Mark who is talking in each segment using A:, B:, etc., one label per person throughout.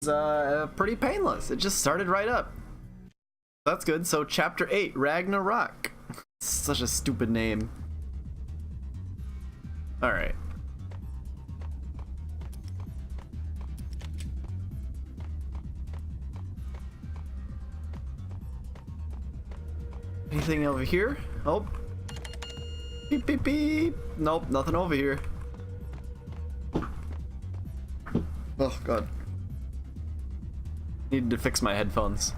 A: Pretty painless. It just started right up. That's good. So chapter 8, Ragnarok. Such a stupid name. All right. Anything over here? Oh. Beep, beep, beep. Nope, nothing over here. Oh, God. Needed to fix my headphones.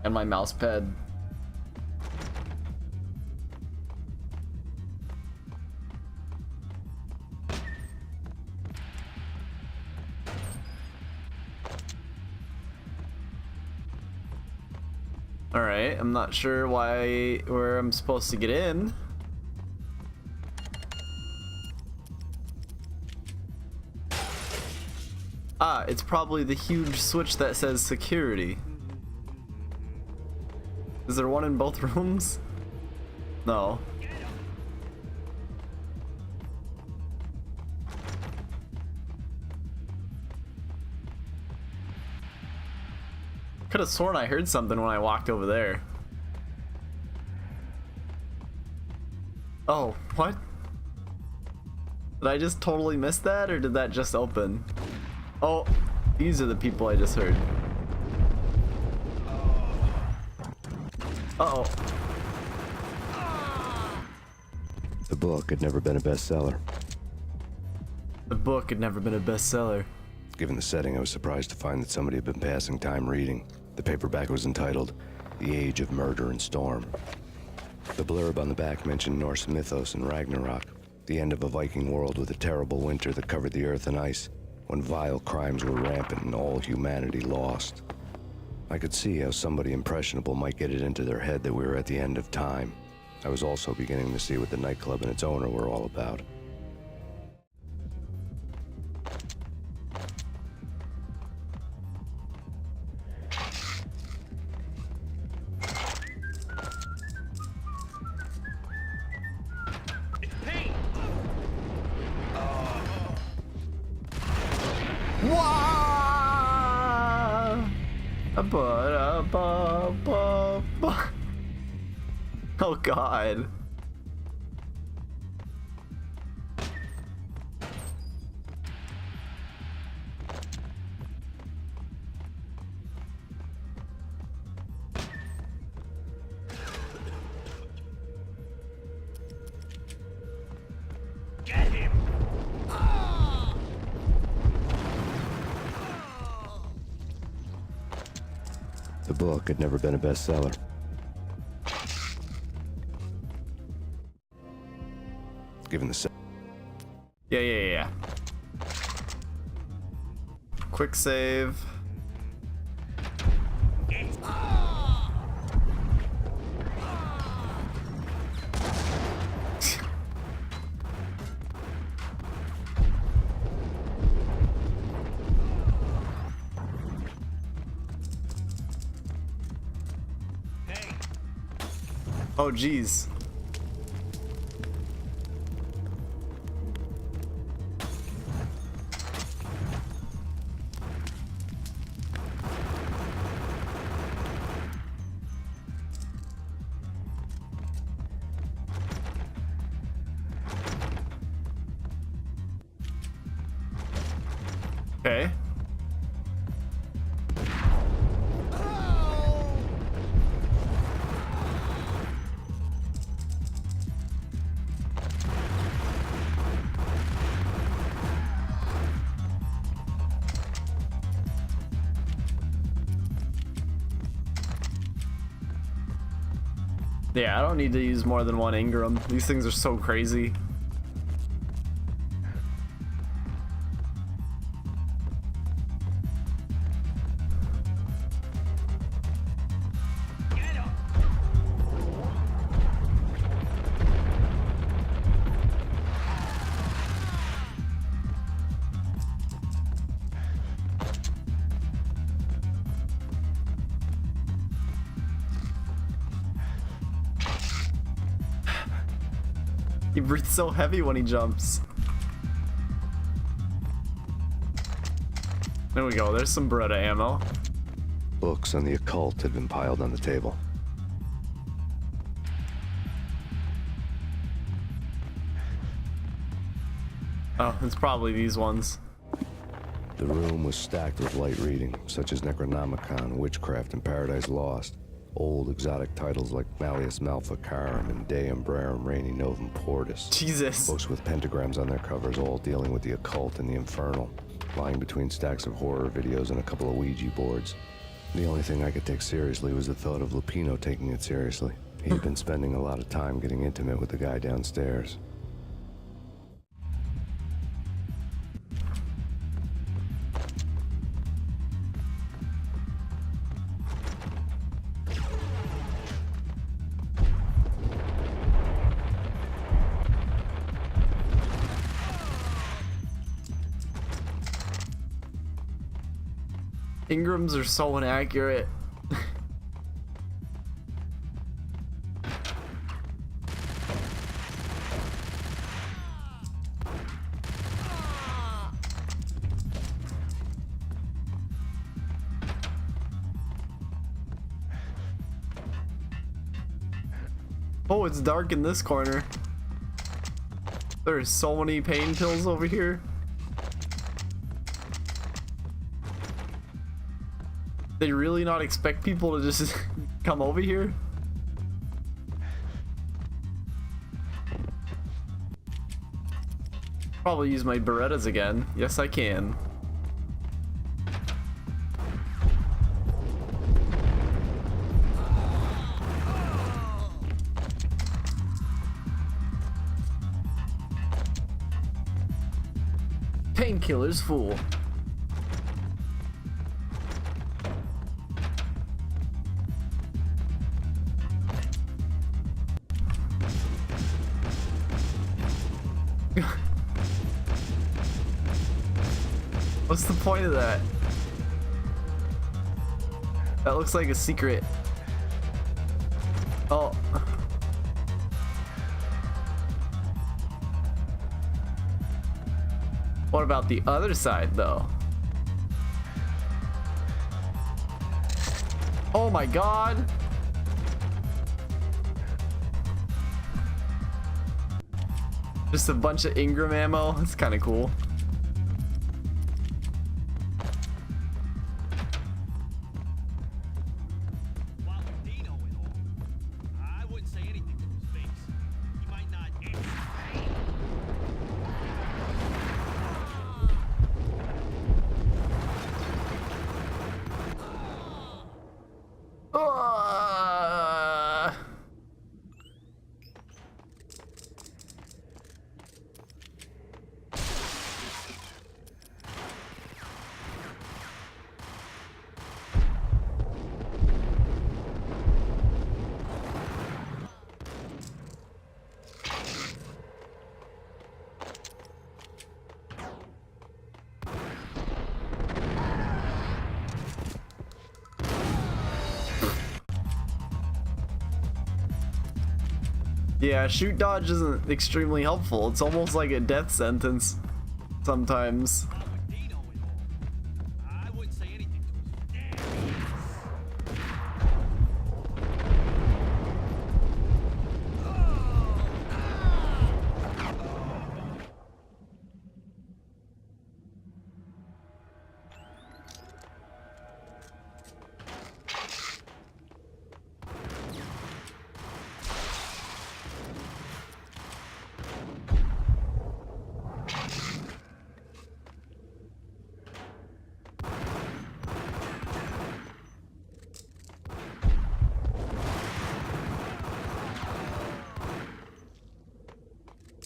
A: And my mouse pad. Alright, I'm not sure where I'm supposed to get in. Ah, it's probably the huge switch that says security. Is there one in both rooms? No. Could have sworn I heard something when I walked over there. Oh, what? Did I just totally miss that, or did that just open? Oh, these are the people I just heard. Uh-oh.
B: The book had never been a bestseller.
A: The book had never been a bestseller.
B: Given the setting, I was surprised to find that somebody had been passing time reading. The paperback was entitled, The Age of Murder and Storm. The blurb on the back mentioned Norse mythos and Ragnarok, the end of a Viking world with a terrible winter that covered the earth in ice, when vile crimes were rampant and all humanity lost. I could see how somebody impressionable might get it into their head that we were at the end of time. I was also beginning to see what the nightclub and its owner were all about.
C: It's Payne!
A: Oh God.
C: Get him!
B: The book had never been a bestseller. Given the set.
A: Yeah. Quick save. Oh geez. Okay. Yeah, I don't need to use more than one Ingram. These things are so crazy. He breathes so heavy when he jumps. There we go. There's some Beretta ammo.
B: Books on the occult had been piled on the table.
A: Oh, it's probably these ones.
B: The room was stacked with light reading, such as Necronomicon, Witchcraft, and Paradise Lost. Old exotic titles like Malleus Maleficarum and De Umbrarum Reini Novum Portis.
A: Jesus.
B: Books with pentagrams on their covers, all dealing with the occult and the infernal, lying between stacks of horror videos and a couple of Ouija boards. The only thing I could take seriously was the thought of Lupino taking it seriously. He had been spending a lot of time getting intimate with the guy downstairs.
A: Ingrams are so inaccurate. Oh, it's dark in this corner. There's so many pain pills over here. They really not expect people to just come over here? Probably use my Berettas again. Yes, I can. Painkillers, fool. What's the point of that? That looks like a secret. Oh. What about the other side, though? Oh my god! Just a bunch of Ingram ammo. That's kind of cool. Yeah, shoot dodge isn't extremely helpful. It's almost like a death sentence sometimes.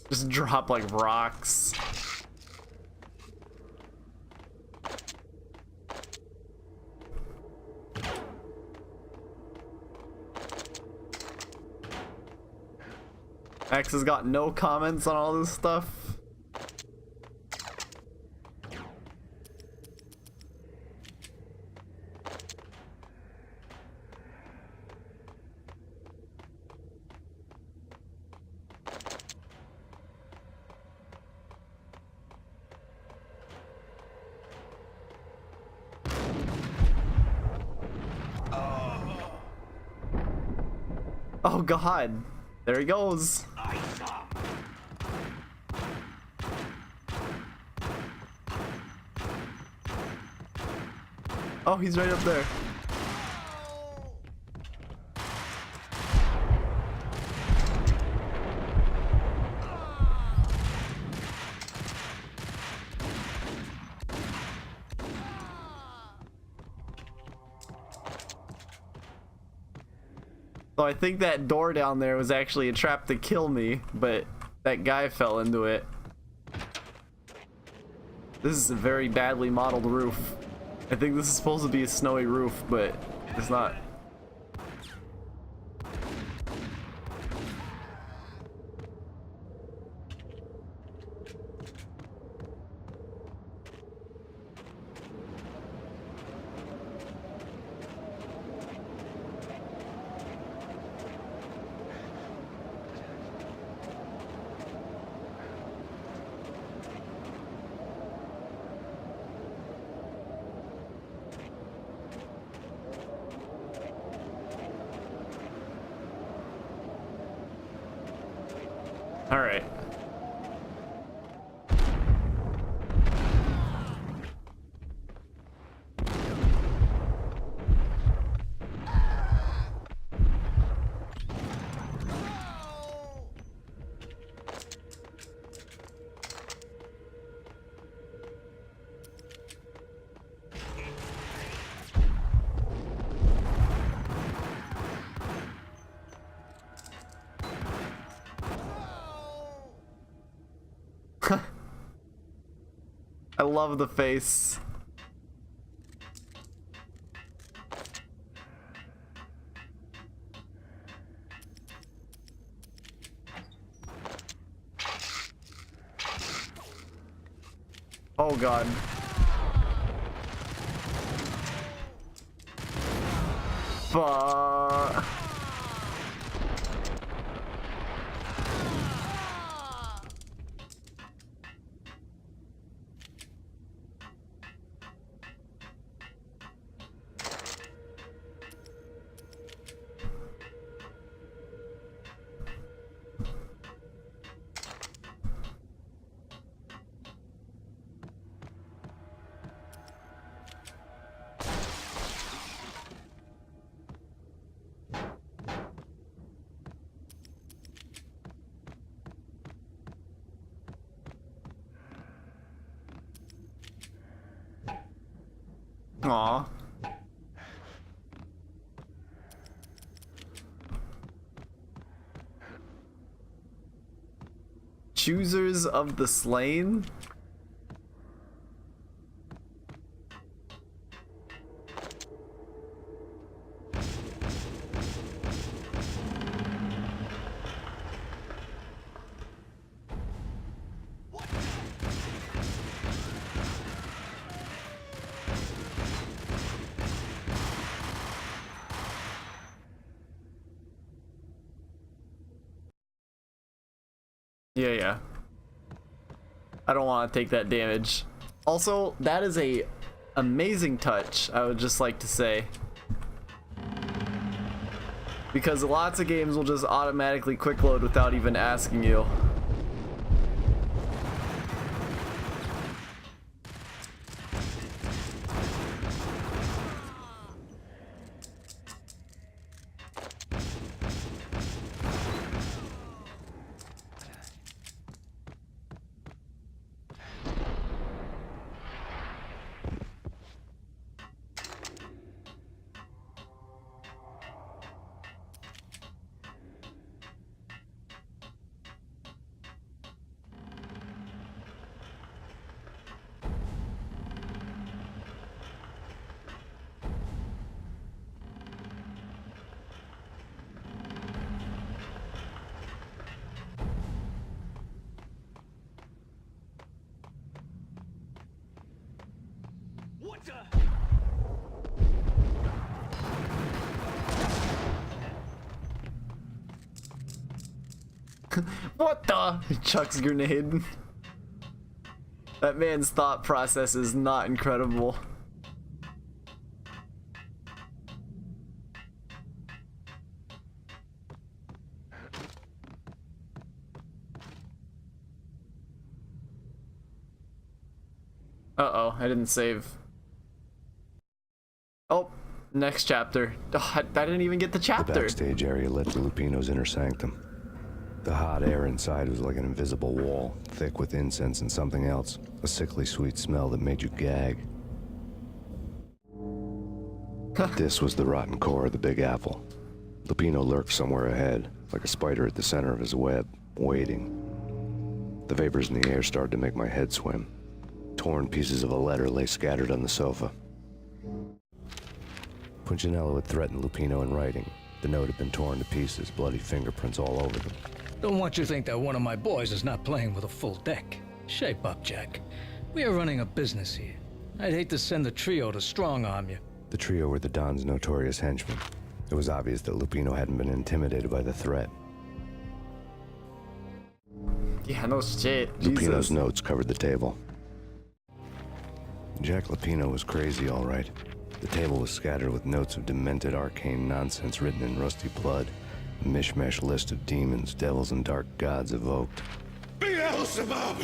A: Just drop like rocks. Max has got no comments on all this stuff. Oh god. There he goes. Oh, he's right up there. So I think that door down there was actually a trap to kill me, but that guy fell into it. This is a very badly modeled roof. I think this is supposed to be a snowy roof, but it's not. All right. I love the face. Oh god. Fuck. Aw. Choosers of the Slain? Yeah. I don't want to take that damage. Also, that is a amazing touch, I would just like to say. Because lots of games will just automatically quick load without even asking you.
C: What the?
A: What the? Chuck's grenade. That man's thought process is not incredible. Uh-oh, I didn't save. Oh, next chapter. Oh, I didn't even get the
B: The
A: chapter.
B: backstage area led to Lupino's inner sanctum. The hot air inside was like an invisible wall, thick with incense and something else, a sickly sweet smell that made you gag. This was the rotten core of the Big Apple. Lupino lurked somewhere ahead, like a spider at the center of his web, waiting. The vapors in the air started to make my head swim. Torn pieces of a letter lay scattered on the sofa. Punchinello had threatened Lupino in writing. The note had been torn to pieces, bloody fingerprints all over them.
C: Don't want you to think that one of my boys is not playing with a full deck. Shape up, Jack. We are running a business here. I'd hate to send the trio to strong-arm you.
B: The trio were the Don's notorious henchmen. It was obvious that Lupino hadn't been intimidated by the threat.
A: Yeah, no shit.
B: Lupino's
A: Jesus.
B: notes covered the table. Jack Lupino was crazy, all right. The table was scattered with notes of demented arcane nonsense written in rusty blood. A mishmash list of demons, devils, and dark gods evoked.
D: Beelzebub,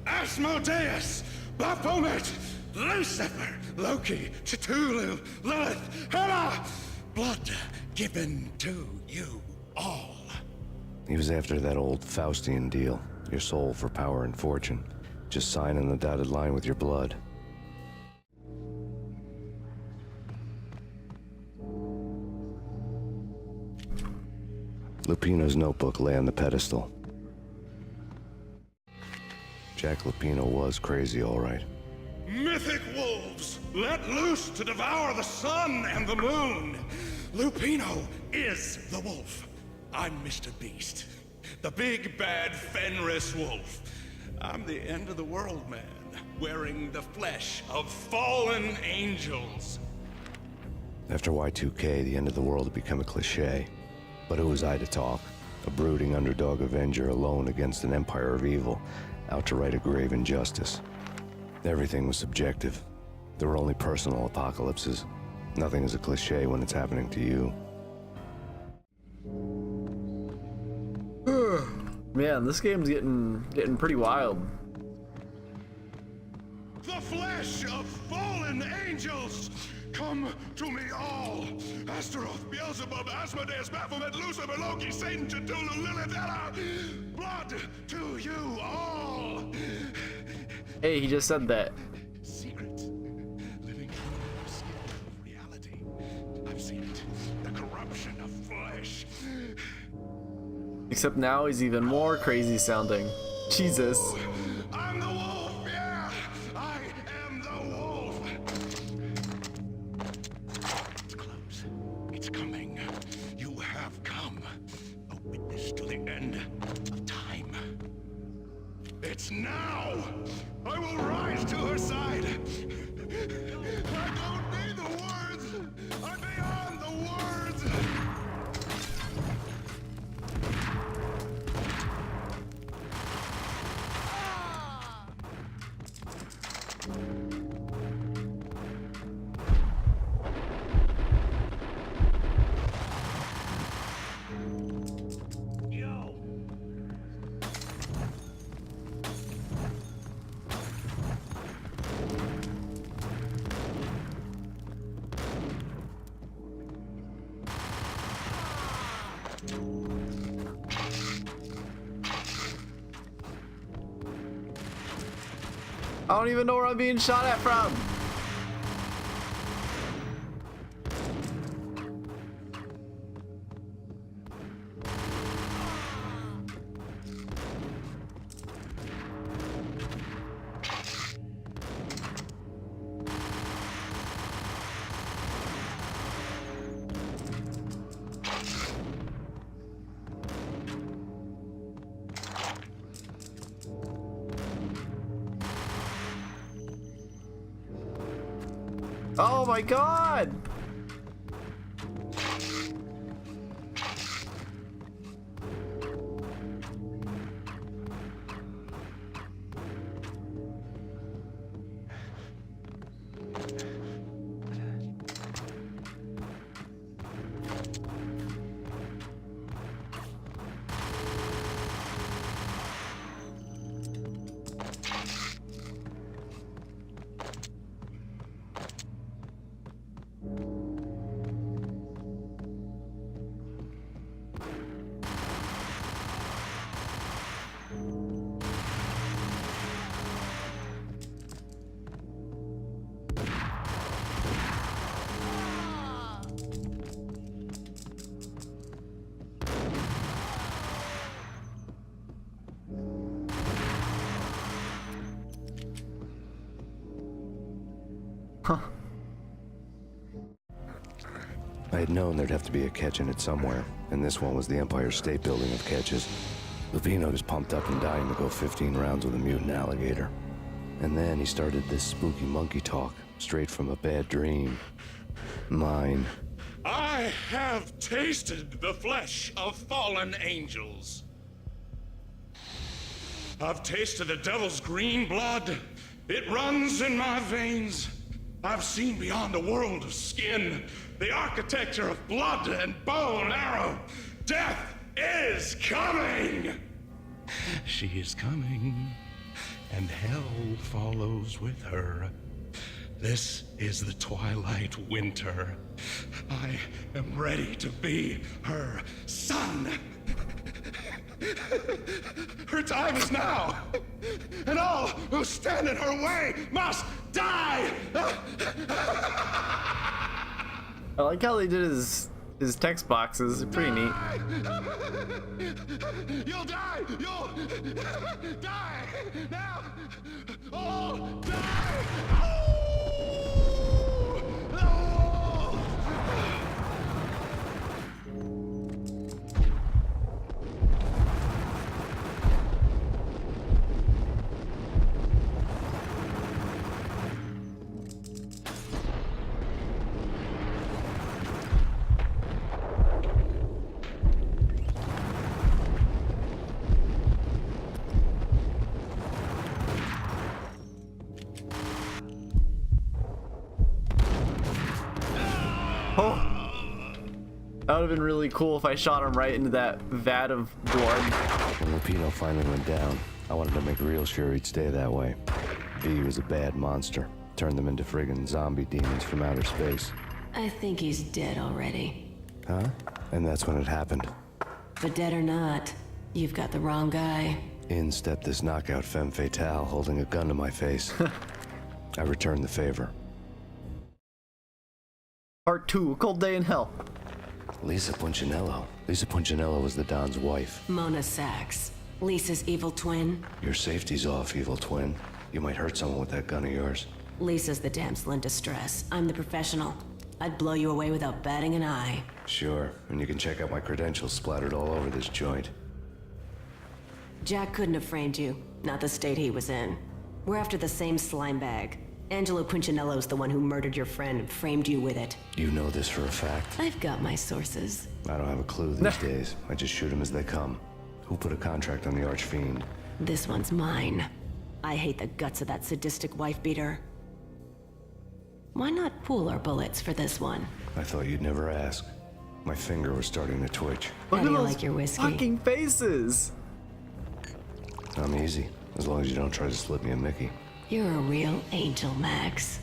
D: Asmodeus, Baphomet, Lucifer, Loki, Cthulhu, Lilith, Hela, blood given to you all.
B: He was after that old Faustian deal. Your soul for power and fortune. Just sign on the dotted line with your blood. Lupino's notebook lay on the pedestal. Jack Lupino was crazy, all right.
D: Mythic wolves, let loose to devour the sun and the moon. Lupino is the wolf. I'm Mr. Beast, the big bad Fenris wolf. I'm the end of the world man, wearing the flesh of fallen angels.
B: After Y2K, the end of the world had become a cliche. But who was I to talk? A brooding underdog avenger alone against an empire of evil, out to right a grave injustice. Everything was subjective. There were only personal apocalypses. Nothing is a cliche when it's happening to you.
A: Man, this game's getting pretty wild.
D: The flesh of fallen angels! Come to me all! Astaroth, Beelzebub, Asmodeus, Baphomet, Lucifer, Loki, Satan, Cthulhu, Lilith, Hela! Blood to you all!
A: Hey, he just said that.
D: Secret. Living through the skin of reality. I've seen it. The corruption of flesh.
A: Except now he's even more crazy sounding. Jesus.
D: I'm the wolf, yeah! I am the wolf! It's close. It's coming. You have come. A witness to the end of time. It's now! I will rise to her side! I don't need the words! I'm beyond the words!
A: I don't even know where I'm being shot at from. Oh my god!
B: I had known there'd have to be a catch in it somewhere, and this one was the Empire State Building of catches. Lupino was pumped up and dying to go 15 rounds with a mutant alligator. And then he started this spooky monkey talk, straight from a bad dream. Mine.
D: I have tasted the flesh of fallen angels. I've tasted the devil's green blood. It runs in my veins. I've seen beyond a world of skin, the architecture of blood and bow and arrow. Death is coming! She is coming, and hell follows with her. This is the twilight winter. I am ready to be her son. Her time is now, and all who stand in her way must die!
A: I like how they did his text boxes. Pretty neat.
D: You'll die! You'll die! Now! All die!
A: Oh, that would have been really cool if I shot him right into that vat of blood.
B: When Lupino finally went down, I wanted to make real sure he'd stay that way. B was a bad monster. Turned them into friggin' zombie demons from outer space.
E: I think he's dead already.
B: Huh? And that's when it happened.
E: But dead or not, you've got the wrong guy.
B: In stepped this knockout femme fatale holding a gun to my face. I returned the favor.
A: Part 2, A Cold Day in Hell.
B: Lisa Punchinello. Lisa Punchinello was the Don's wife.
E: Mona Sachs, Lisa's evil twin.
B: Your safety's off, evil twin. You might hurt someone with that gun of yours.
E: Lisa's the damsel in distress. I'm the professional. I'd blow you away without batting an eye.
B: Sure, and you can check out my credentials splattered all over this joint.
E: Jack couldn't have framed you. Not the state he was in. We're after the same slime bag. Angelo Punchinello's the one who murdered your friend and framed you with it.
B: You know this for a fact?
E: I've got my sources.
B: I don't have a clue these days. I just shoot them as they come. Who put a contract on the Archfiend?
E: This one's mine. I hate the guts of that sadistic wife-beater. Why not pool our bullets for this one?
B: I thought you'd never ask. My finger was starting to twitch.
A: Look
E: How
A: at
E: do you
A: those
E: like your whiskey?
A: fucking faces.
B: I'm easy, as long as you don't try to slip me a Mickey.
E: You're a real angel, Max.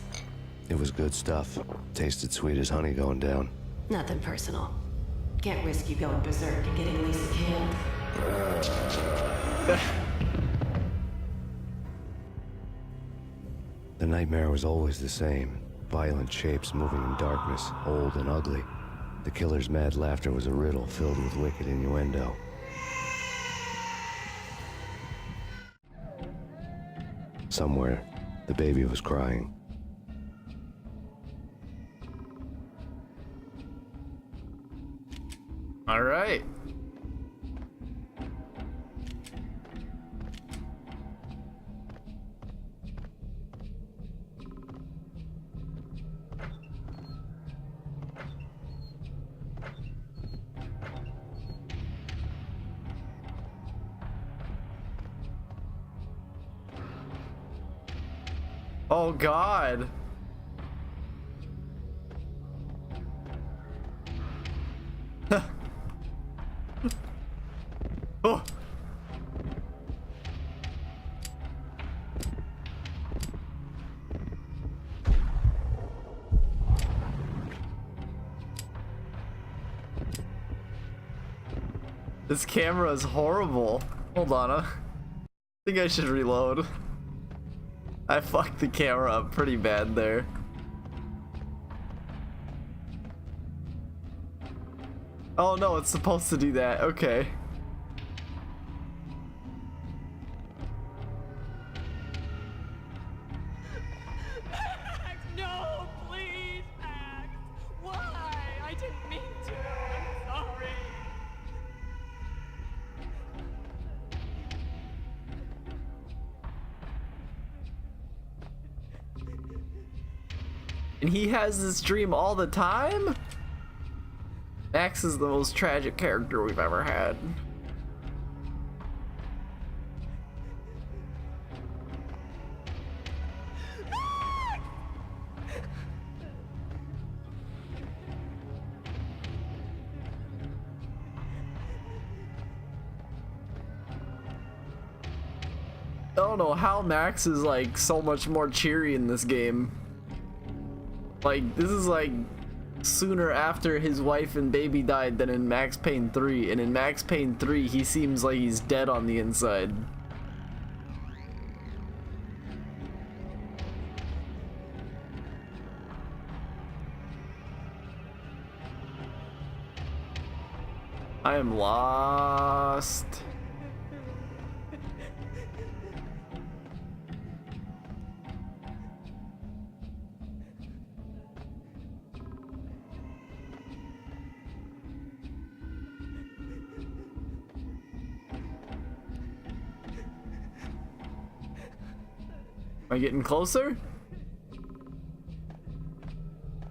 B: It was good stuff. Tasted sweet as honey going down.
E: Nothing personal. Can't risk you going berserk and getting Lisa killed.
B: The nightmare was always the same. Violent shapes moving in darkness, old and ugly. The killer's mad laughter was a riddle filled with wicked innuendo. Somewhere, the baby was crying.
A: All right. Oh God. Oh. This camera is horrible. Hold on, I think I should reload. I fucked the camera up pretty bad there. Oh no, it's supposed to do that. Okay.
F: Max, no, please, Max. Why? I didn't
A: And he has this dream all the time? Max is the most tragic character we've ever had. I don't know how Max is like so much more cheery in this game. Like, this is like sooner after his wife and baby died than in Max Payne 3, and in Max Payne 3 he seems like he's dead on the inside. I am lost. Am I getting closer?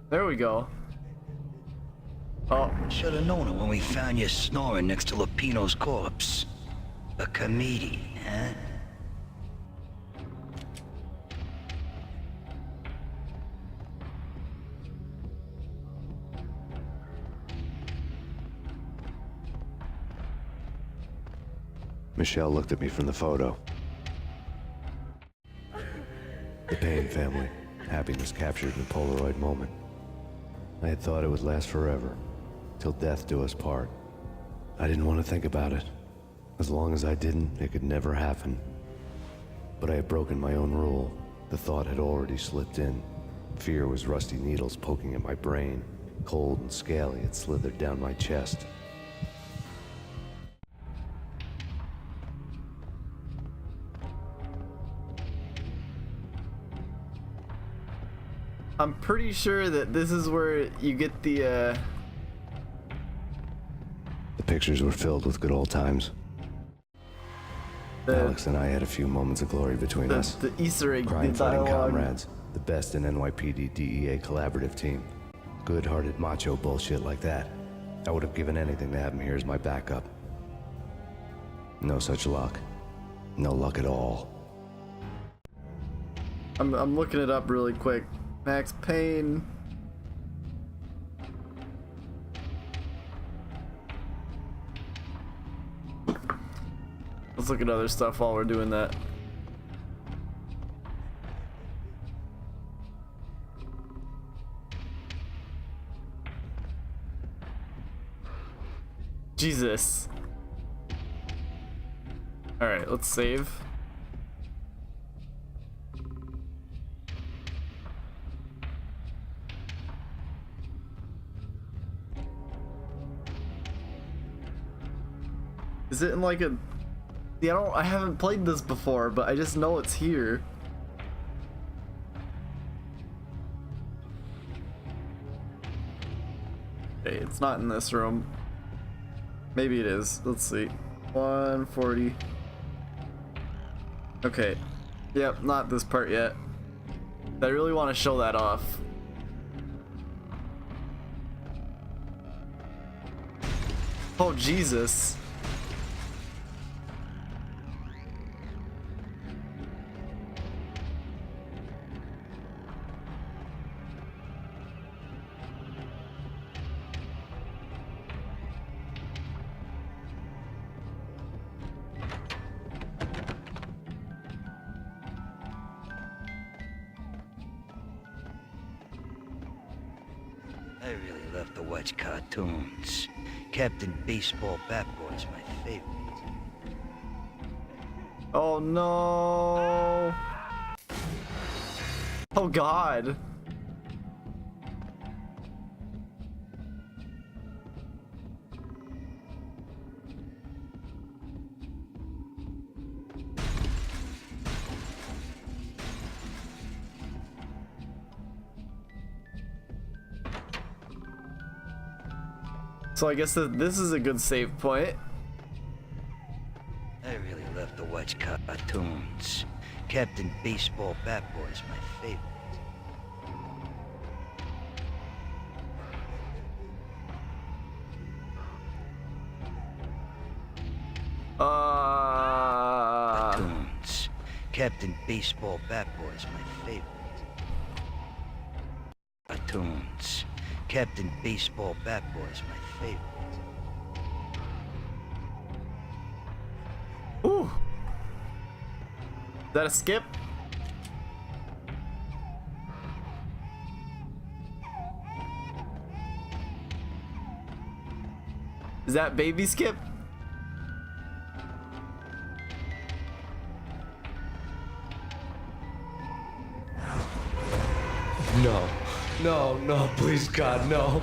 A: There we go. Oh.
F: Should have known it when we found you snoring next to Lupino's corpse. A comedian, huh?
B: Michelle looked at me from the photo. The Payne family. Happiness captured in a Polaroid moment. I had thought it would last forever, till death do us part. I didn't want to think about it. As long as I didn't, it could never happen. But I had broken my own rule. The thought had already slipped in. Fear was rusty needles poking at my brain. Cold and scaly, it slithered down my chest.
A: I'm pretty sure that this is where you get the
B: pictures were filled with good old times. Alex and I had a few moments of glory between us.
A: The Easter egg,
B: Crime
A: the
B: fighting
A: dialogue.
B: comrades. The best in NYPD DEA collaborative team. Good-hearted macho bullshit like that. I would have given anything to have him here as my backup. No such luck. No luck at all.
A: I'm looking it up really quick. Max Payne. Let's look at other stuff while we're doing that. Jesus. All right, let's save. Is it in like a... Yeah, I haven't played this before, but I just know it's here. Okay, it's not in this room. Maybe it is. Let's see. 140. Okay. Yep, not this part yet. I really want to show that off. Oh, Jesus.
F: I really love to watch cartoons. Captain Baseball Bat Boy's my favorite.
A: Oh no. Oh God. So I guess that this is a good save point.
F: I really love to watch cartoons. Captain Baseball Bat Boy's my favorite. Cartoons. Captain Baseball Bat Boy's my favorite. Cartoons. Captain Baseball Bat Boy's my favorite.
A: Ooh. Is that a skip? Is that baby skip?
B: No. No, no, please, God, no.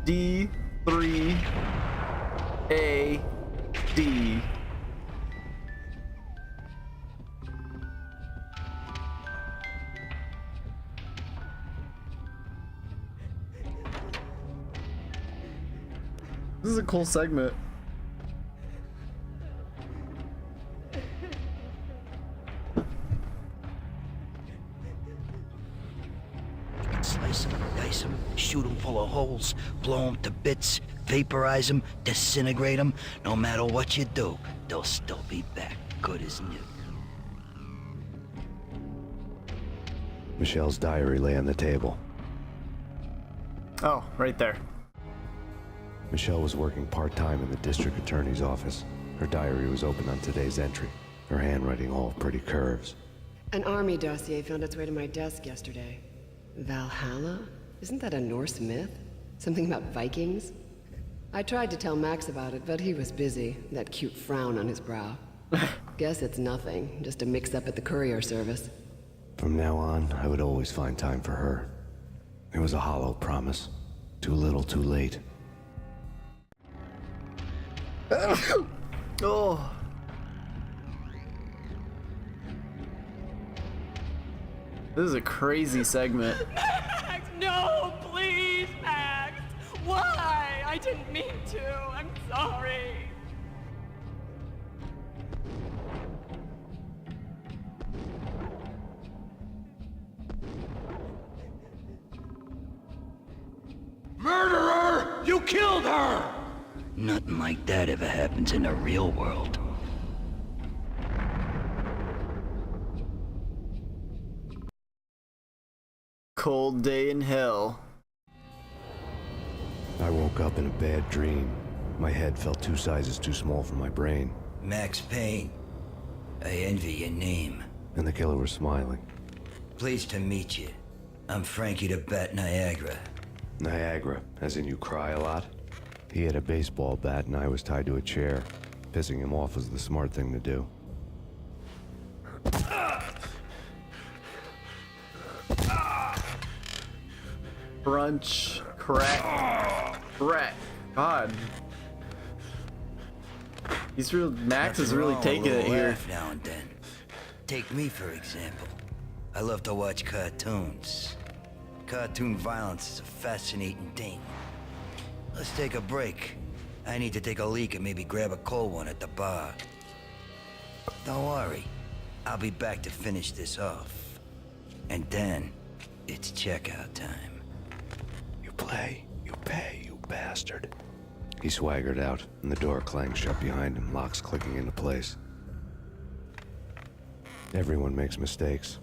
A: D3 A D. This is a cool segment.
F: Slice them, dice them, shoot them full of holes, blow them to bits, vaporize them, disintegrate them. No matter what you do, they'll still be back, good as new.
B: Michelle's diary lay on the table.
A: Oh, right there.
B: Michelle was working part-time in the district attorney's office. Her diary was open on today's entry, her handwriting all pretty curves.
G: An army dossier found its way to my desk yesterday. Valhalla? Isn't that a Norse myth? Something about Vikings? I tried to tell Max about it, but he was busy, that cute frown on his brow. Guess it's nothing, just a mix-up at the courier service.
B: From now on, I would always find time for her. It was a hollow promise. Too little, too late.
A: Oh. This is a crazy segment.
H: Max, no, please, Max. Why? I didn't mean to. I'm sorry.
D: Murderer! You killed her!
F: Nothing like that ever happens in the real world.
A: Cold day in hell.
B: I woke up in a bad dream. My head felt 2 sizes too small for my brain,
F: Max Payne. I envy your name.
B: and the killer was smiling.
F: Pleased to meet you. I'm Frankie the Bat Niagara.
B: Niagara, as in you cry a lot? He had a baseball bat and I was tied to a chair. Pissing him off was the smart thing to do.
A: Crunch. Crack. Crack. God. He's real. Max is really taking it here.
F: Laugh now and then. Take me, for example. I love to watch cartoons. Cartoon violence is a fascinating thing. Let's take a break. I need to take a leak and maybe grab a cold one at the bar. Don't worry. I'll be back to finish this off. And then, it's checkout time.
B: You play, you pay, you bastard. He swaggered out, and the door clanged shut behind him, locks clicking into place. Everyone makes mistakes.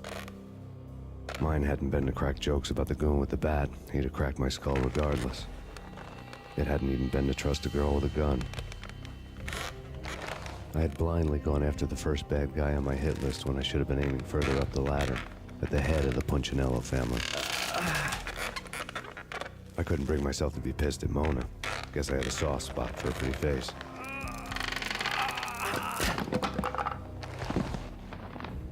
B: Mine hadn't been to crack jokes about the goon with the bat. He'd have cracked my skull regardless. It hadn't even been to trust a girl with a gun. I had blindly gone after the first bad guy on my hit list when I should have been aiming further up the ladder, at the head of the Punchinello family. I couldn't bring myself to be pissed at Mona. Guess I had a soft spot for a pretty face.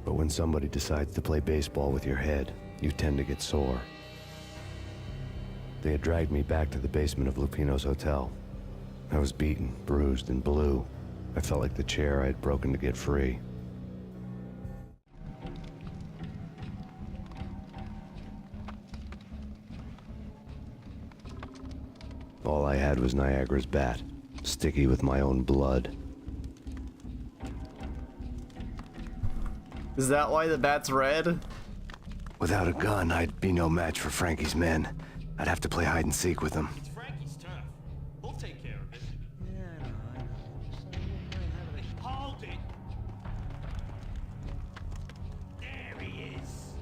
B: But when somebody decides to play baseball with your head, you tend to get sore. They had dragged me back to the basement of Lupino's hotel. I was beaten, bruised, and blue. I felt like the chair I had broken to get free. All I had was Niagara's bat, sticky with my own blood.
A: Is that why the bat's red?
B: Without a gun, I'd be no match for Frankie's men. I'd have to play hide and seek with them.
D: It's Frankie's turf. We'll take care of it.
F: Yeah, I know. Just I wouldn't mind having a...
D: Hold it! There he is!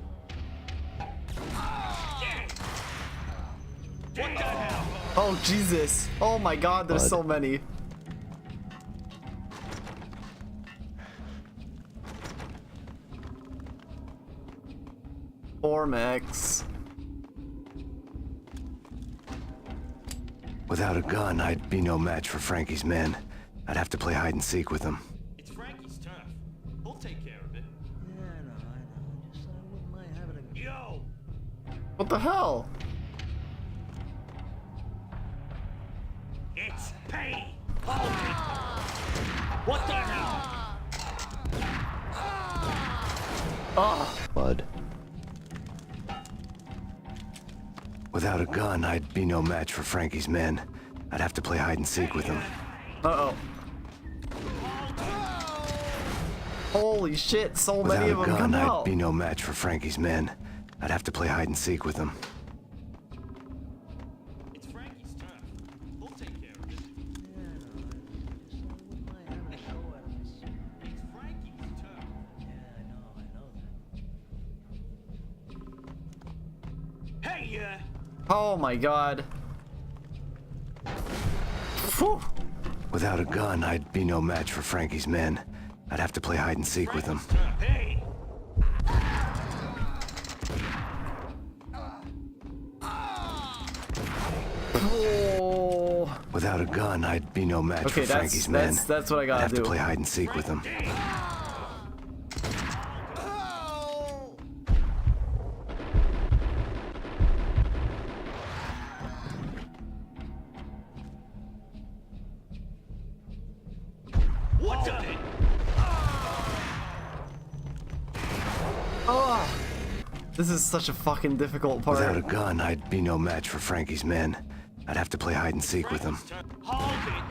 D: Yeah. What the hell?
A: Oh, Jesus. Oh my god, there's so many. Max.
B: Without a gun, I'd be no match for Frankie's men. I'd have to play hide and seek with them.
D: It's Frankie's turf. We'll take care of it.
F: Yeah, I know. Just I wouldn't mind having a...
D: Yo!
A: What the hell?
D: It's Payne! Hold it! What the hell?
A: Oh.
B: Bud. Without a gun, I'd be no match for Frankie's men. I'd have to play hide and seek with them.
A: Uh-oh. Holy shit, so many of them
B: Without a
A: come
B: gun, I'd
A: out.
B: be no match for Frankie's men. I'd have to play hide and seek with them.
D: It's Frankie's turf. We'll take care of it.
F: Yeah, I know. Just I wouldn't mind having a go at this.
D: It's Frankie's turf.
F: Yeah, I know that.
D: Hey,
A: Oh my god. Phew.
B: Without a gun, I'd be no match for Frankie's men. I'd have to play hide and seek with them.
D: Hey!
A: Oh.
B: Without a gun, I'd be no match
A: Okay,
B: for Frankie's men.
A: that's what I
B: I'd
A: gotta
B: have
A: do.
B: to play hide and seek with them.
D: What done it?
A: Oh. This is such a fucking difficult part.
B: Without a gun, I'd be no match for Frankie's men. I'd have to play hide and seek with them.
D: Hold it!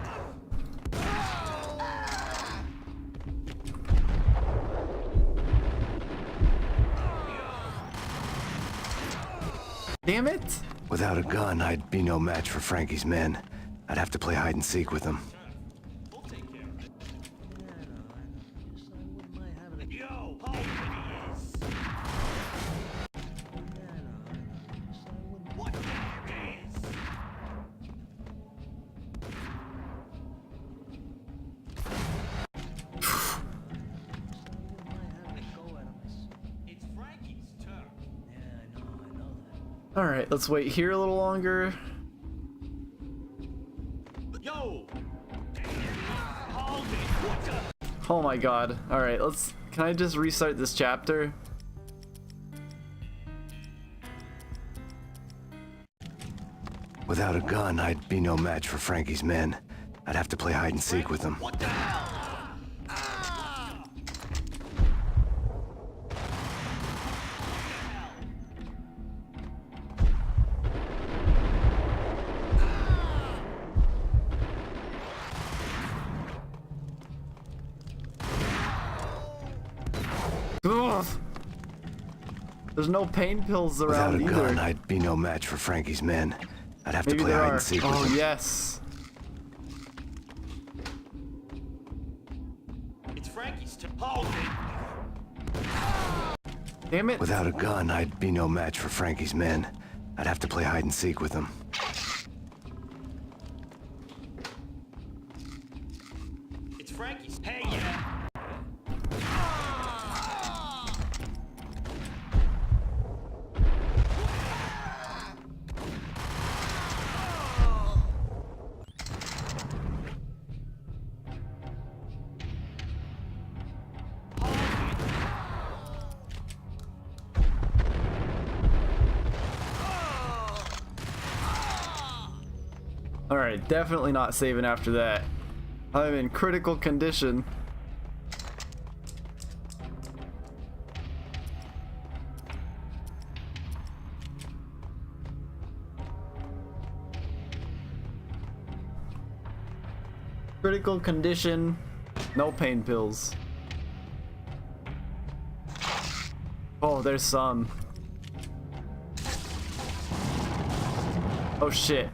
A: Damn it.
B: Without a gun, I'd be no match for Frankie's men. I'd have to play hide and seek with them.
D: We'll take care of it.
F: Yeah, I know. Just I wouldn't mind having a...
D: Yo! Hold it, he is!
F: Yeah, I know. Just I wouldn't...
D: What there is? It's Frankie's turf.
A: Alright, let's wait here a little longer.
D: Yo! Hold it! What the?
A: Oh my god. Alright, can I just restart this chapter?
B: Without a gun, I'd be no match for Frankie's men. I'd have to play hide and seek with them.
D: What the hell?
A: Ugh. There's no pain pills
B: Without
A: around
B: a
A: either.
B: gun, I'd be no match for Frankie's men. I'd have
A: Maybe
B: to play
A: there
B: hide
A: are.
B: and seek with
A: Oh
B: them.
A: yes.
D: It's Frankie's turf. Hold it!
A: Damn it.
B: Without a gun, I'd be no match for Frankie's men. I'd have to play hide and seek with them.
D: It's Frankie's. Hey, yeah!
A: Alright, definitely not saving after that. I'm in critical condition. Critical condition, no pain pills. Oh, there's some. Oh shit.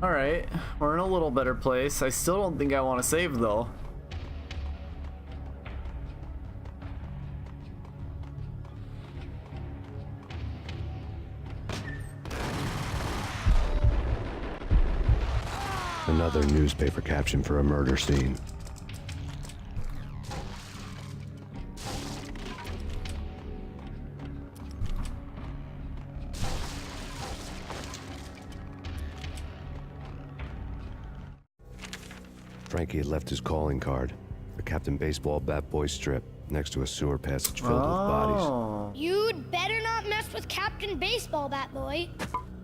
A: Alright, we're in a little better place. I still don't think I want to save though.
B: Another newspaper caption for a murder scene. Frankie had left his calling card, a Captain Baseball Bat Boy strip, next to a sewer passage filled with bodies.
I: You'd better not mess with Captain Baseball Bat Boy.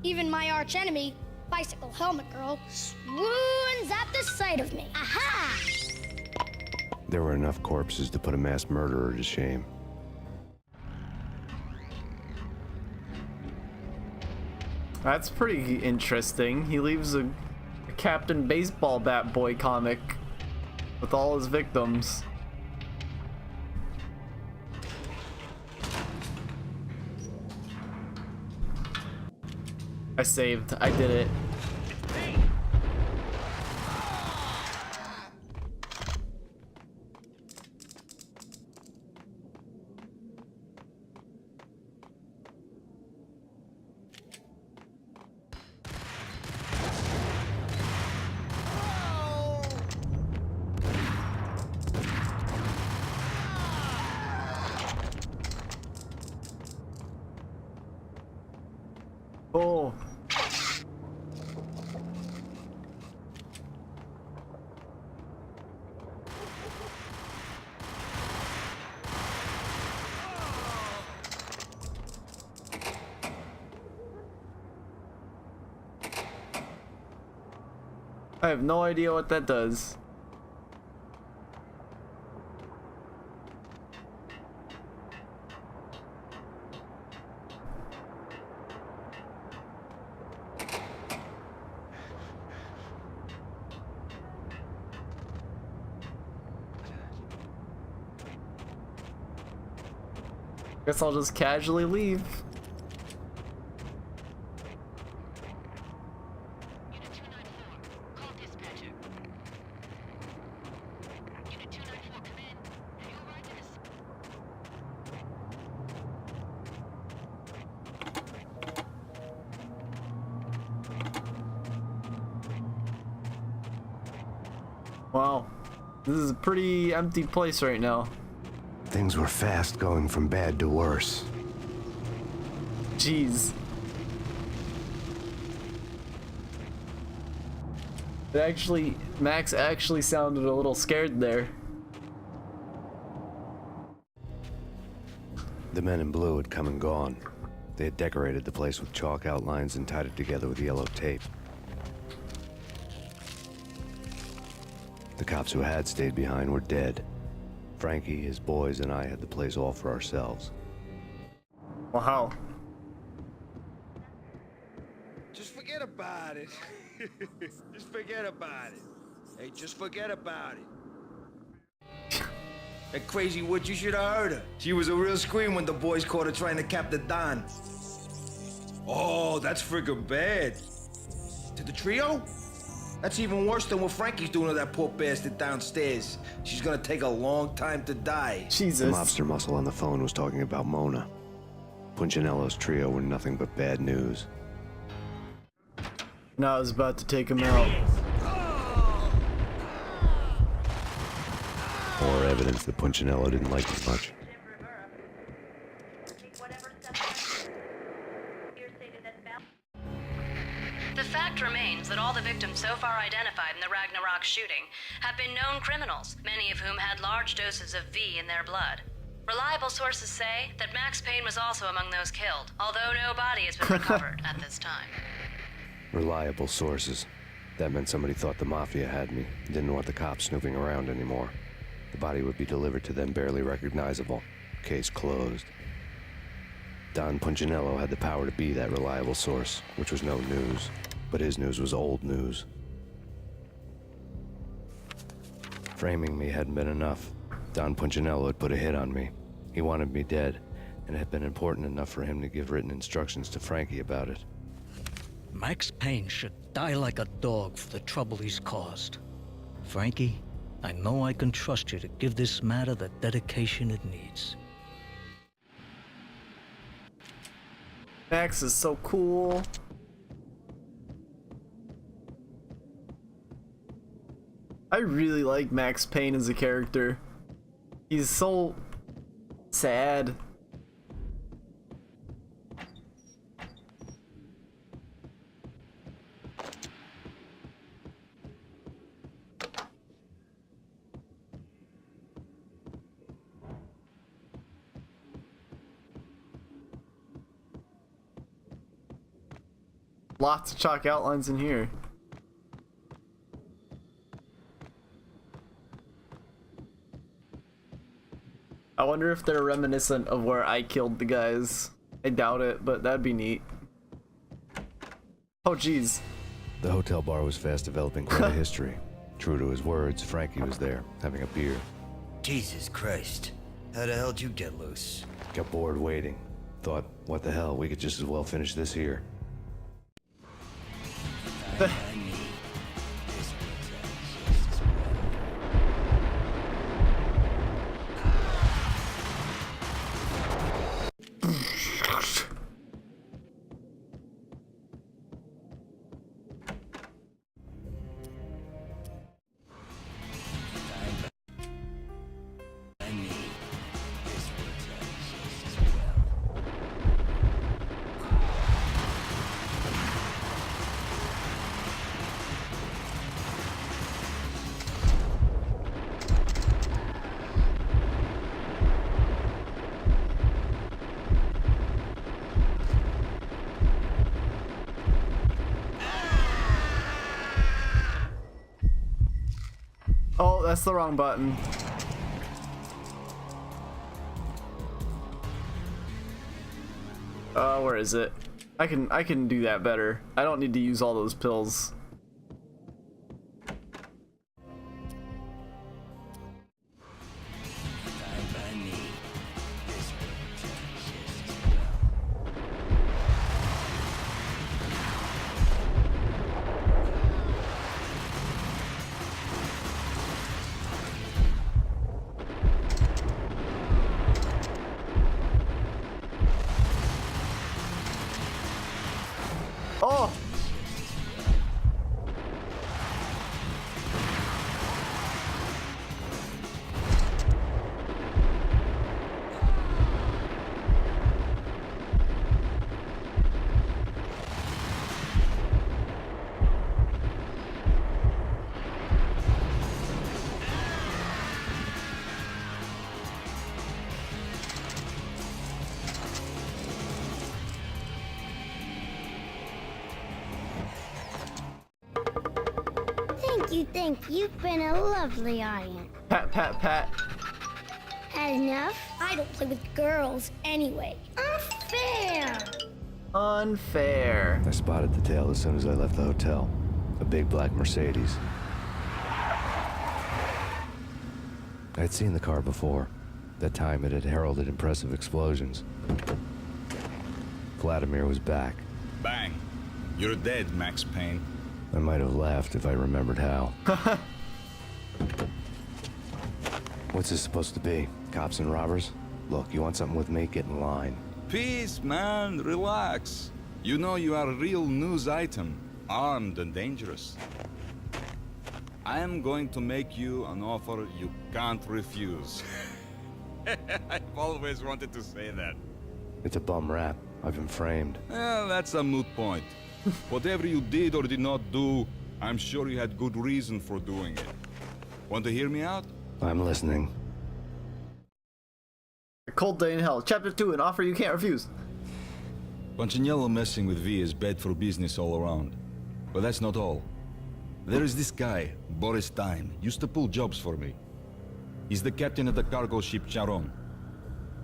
I: Even my arch enemy, Bicycle Helmet Girl, swoons at the sight of me. Aha!
B: There were enough corpses to put a mass murderer to shame.
A: That's pretty interesting. He leaves a Captain Baseball Bat Boy comic with all his victims. I saved. I did it. Oh. I have no idea what that does. Guess I'll just casually leave. Wow, this is a pretty empty place right now.
B: Things were fast going from bad to worse.
A: Jeez. Max actually sounded a little scared there.
B: The men in blue had come and gone. They had decorated the place with chalk outlines and tied it together with yellow tape. The cops who had stayed behind were dead. Frankie, his boys, and I had the place all for ourselves.
A: Wow.
J: Just forget about it. Just forget about it. Hey, just forget about it. That crazy witch, you should have heard her. She was a real scream when the boys caught her trying to cap the Don. Oh, that's friggin' bad. To the trio? That's even worse than what Frankie's doing to that poor bastard downstairs. She's gonna take a long time to die.
A: Jesus.
B: The mobster muscle on the phone was talking about Mona. Punchinello's trio were nothing but bad news.
A: Now I was about to take him out.
B: More evidence that Punchinello didn't like it much.
K: The fact remains that all the victims so far identified in the Ragnarok shooting have been known criminals, many of whom had large doses of V in their blood. Reliable sources say that Max Payne was also among those killed, although no body has been recovered at this time.
B: Reliable sources. That meant somebody thought the Mafia had me, didn't want the cops snooping around anymore. The body would be delivered to them barely recognizable. Case closed. Don Punchinello had the power to be that reliable source, which was no news. But his news was old news. Framing me hadn't been enough. Don Punchinello had put a hit on me. He wanted me dead, and it had been important enough for him to give written instructions to Frankie about it.
C: Max Payne should die like a dog for the trouble he's caused. Frankie, I know I can trust you to give this matter the dedication it needs.
A: Max is so cool. I really like Max Payne as a character. He's so sad. Lots of chalk outlines in here. I wonder if they're reminiscent of where I killed the guys. I doubt it, but that'd be neat. Oh geez.
B: The hotel bar was fast developing quite a history. True to his words, Frankie was there, having a beer.
F: Jesus Christ. How the hell did you get loose?
B: Got bored waiting. Thought, what the hell, we could just as well finish this here.
A: Oh, that's the wrong button. Where is it? I can do that better. I don't need to use all those pills. Oh!
I: Thank you. You've been a lovely audience.
A: Pat, pat, pat.
I: Had enough? I don't play with girls anyway. Unfair!
A: Unfair.
B: I spotted the tail as soon as I left the hotel. A big black Mercedes. I'd seen the car before. That time it had heralded impressive explosions. Vladimir was back.
D: Bang. You're dead, Max Payne.
B: I might have laughed if I remembered how. What's this supposed to be? Cops and robbers? Look, you want something with me? Get in line.
D: Peace, man. Relax. You know you are a real news item. Armed and dangerous. I am going to make you an offer you can't refuse. I've always wanted to say that.
B: It's a bum rap. I've been framed.
D: Well, that's a moot point. Whatever you did or did not do, I'm sure you had good reason for doing it. Want to hear me out?
B: I'm listening.
A: Cold Day in Hell, Chapter 2, an offer you can't refuse.
L: Punchinello messing with V is bad for business all around. But that's not all. There is this guy, Boris Time, used to pull jobs for me. He's the captain of the cargo ship Charon.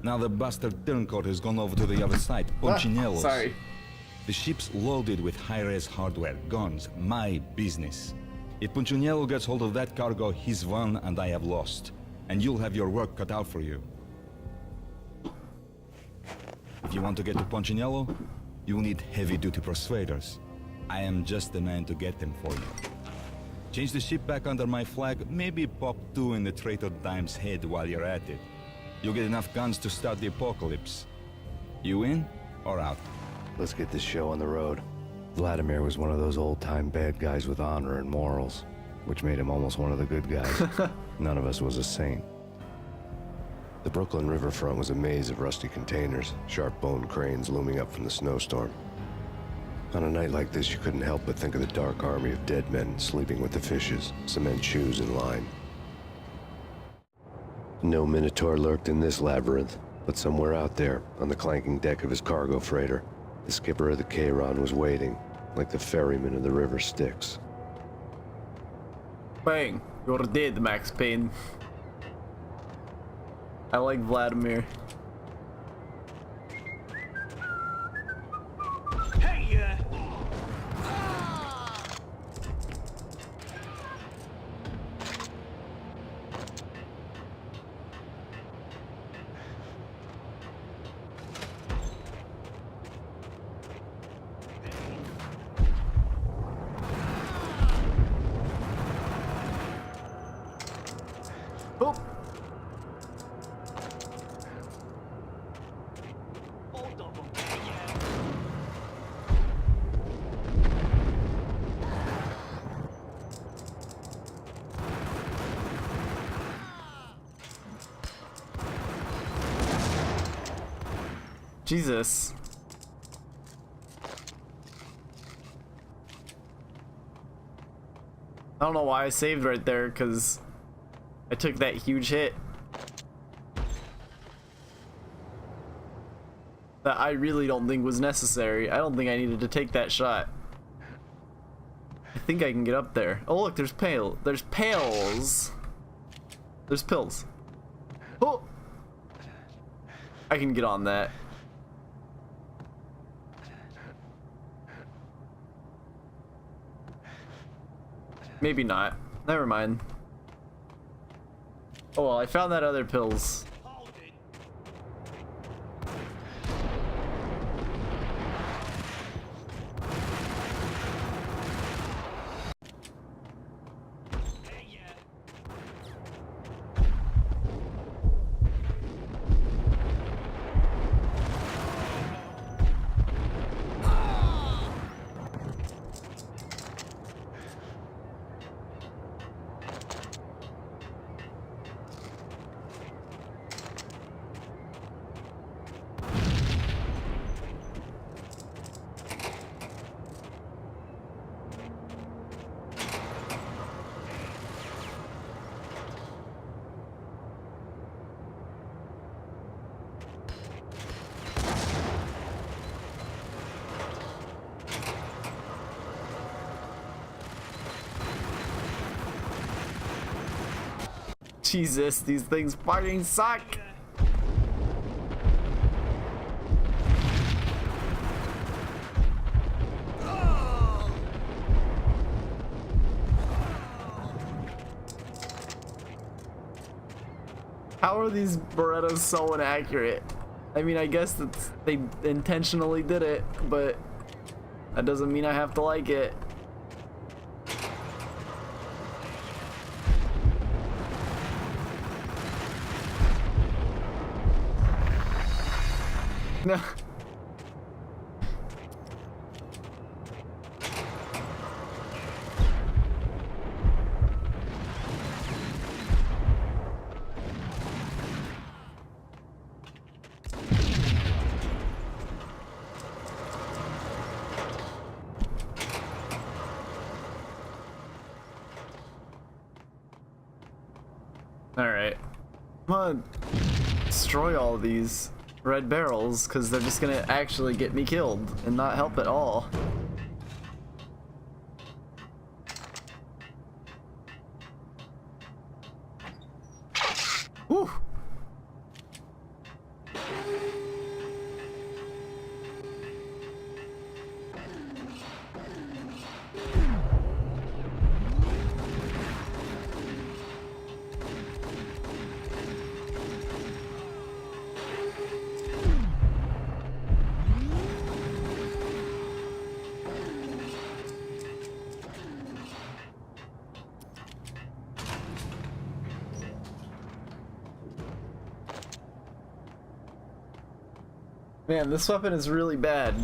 L: Now the bastard turncoat has gone over to the other side, Punchinello's.
A: Sorry.
L: The ship's loaded with high-res hardware, guns, my business. If Punchinello gets hold of that cargo, he's won and I have lost. And you'll have your work cut out for you. If you want to get to Punchinello, you'll need heavy-duty persuaders. I am just the man to get them for you. Change the ship back under my flag, maybe pop 2 in the traitor Dime's head while you're at it. You'll get enough guns to start the apocalypse. You in or out?
B: Let's get this show on the road. Vladimir was one of those old-time bad guys with honor and morals, which made him almost one of the good guys. None of us was a saint. The Brooklyn riverfront was a maze of rusty containers, sharp-boned cranes looming up from the snowstorm. On a night like this, you couldn't help but think of the dark army of dead men sleeping with the fishes, cement shoes in line. No Minotaur lurked in this labyrinth, but somewhere out there, on the clanking deck of his cargo freighter, the skipper of the Chiron was waiting, like the ferryman of the river Styx.
A: Bang, you're dead, Max Payne. I like Vladimir.
H: Hey,
A: Oh. Jesus. I don't know why I saved right there, because I took that huge hit. That I really don't think was necessary. I don't think I needed to take that shot. I think I can get up there. Oh look, there's pails. There's pills. Oh! I can get on that. Maybe not. Never mind. Oh well, I found that other pills. Jesus, these things fucking suck. How are these Berettas so inaccurate? I mean, I guess that's, they intentionally did it, but that doesn't mean I have to like it. No. All right. Come on. destroy all these red barrels because they're just gonna actually get me killed and not help at all. Whew. Man, this weapon is really bad.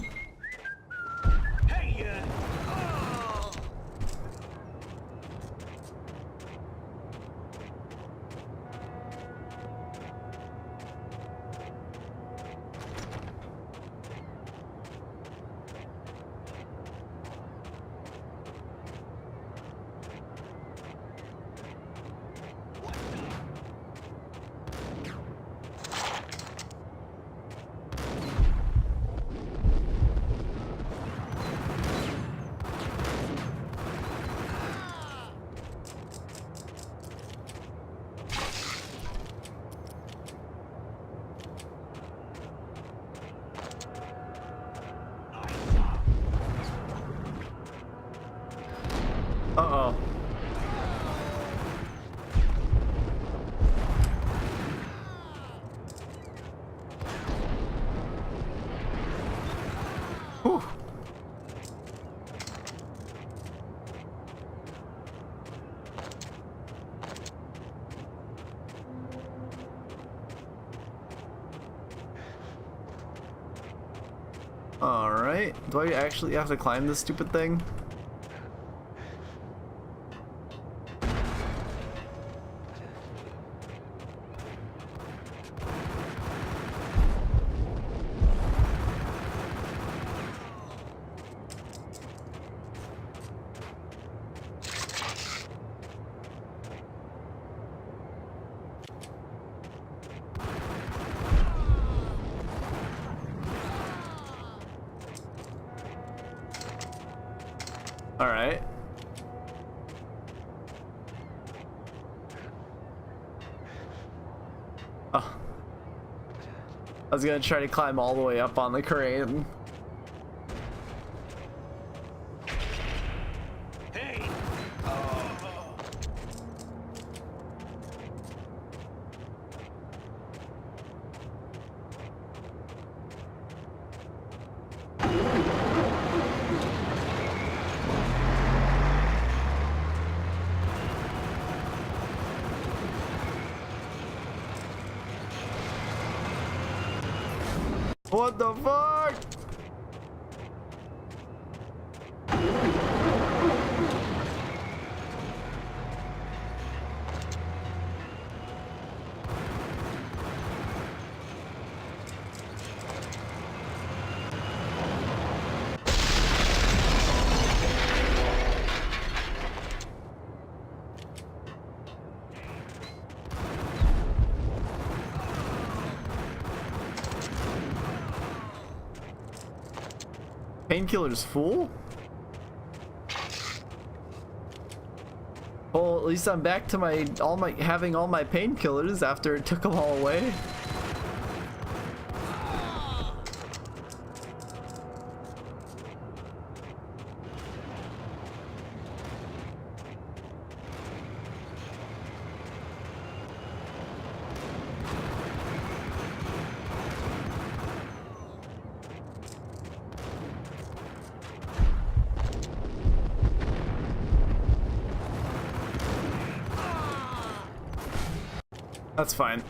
A: Uh-oh. Whew. All right. Do I actually have to climb this stupid thing? All right. Oh. I was gonna try to climb all the way up on the crane. What the fuck? Painkiller's full? Well, at least I'm back to having all my painkillers after it took them all away. That's fine.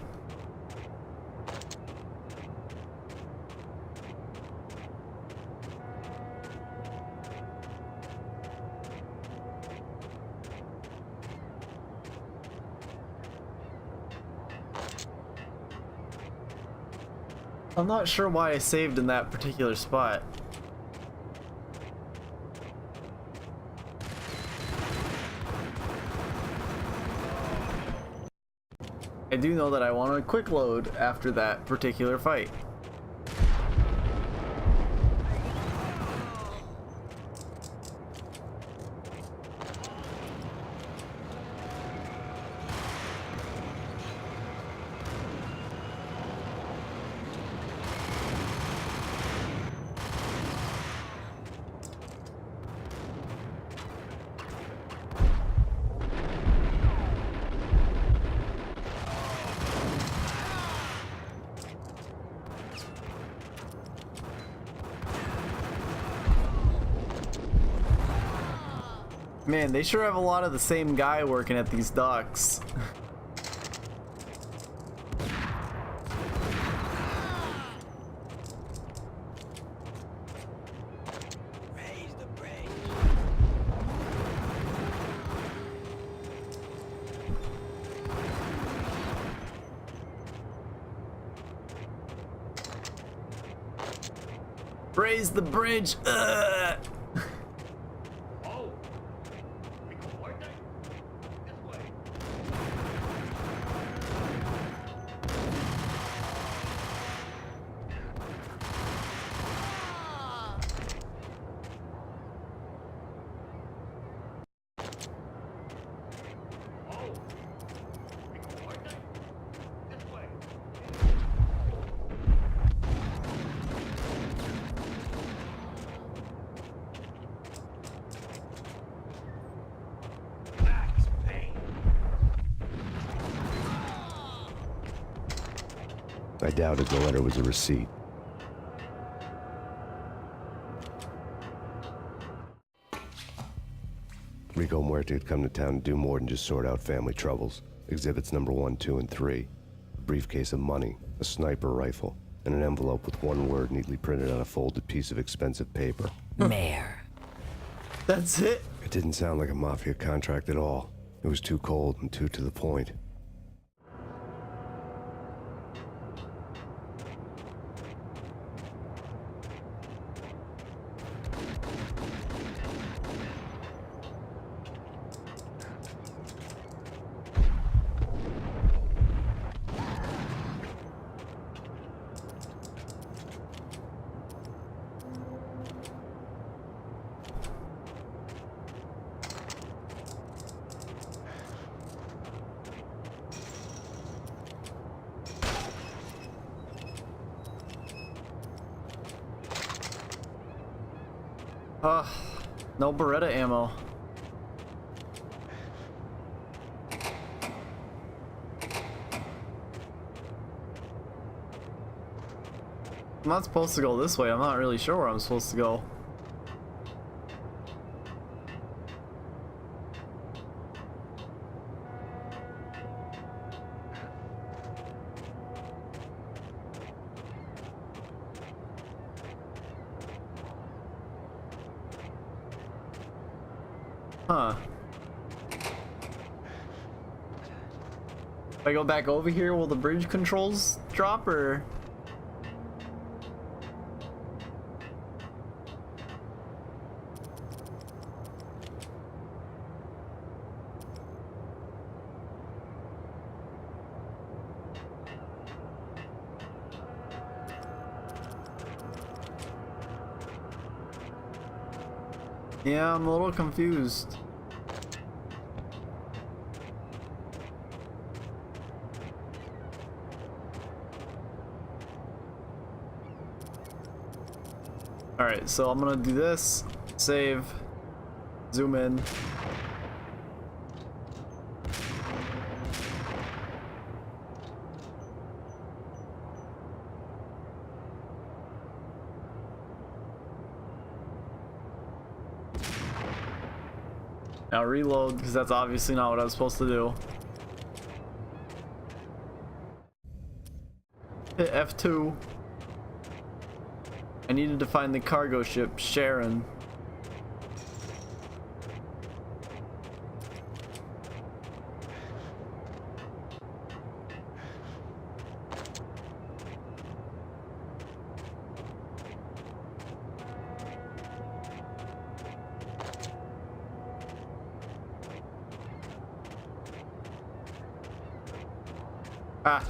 A: I'm not sure why I saved in that particular spot. I do know that I want a quick load after that particular fight. Man, they sure have a lot of the same guy working at these docks.
F: Raise the bridge.
A: Raise the bridge. Ugh.
B: I doubted the letter was a receipt. Rico Muerte had come to town to do more than just sort out family troubles. Exhibits number 1, 2, and 3. A briefcase of money, a sniper rifle, and an envelope with one word neatly printed on a folded piece of expensive paper.
E: Mayor.
A: That's it?
B: It didn't sound like a mafia contract at all. It was too cold and too to the point.
A: No Beretta ammo. I'm not supposed to go this way. I'm not really sure where I'm supposed to go. Huh. If I go back over here, will the bridge controls drop or? Yeah, I'm a little confused. Alright, so I'm gonna do this, save, zoom in. Now reload, because that's obviously not what I was supposed to do. Hit F2. I needed to find the cargo ship, Sharon. Ah.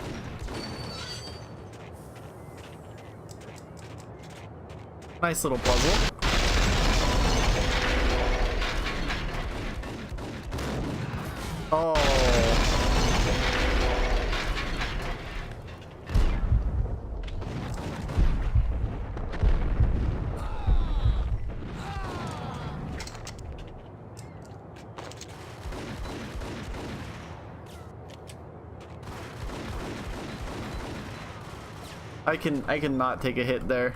A: Nice little puzzle. Oh. I can not take a hit there.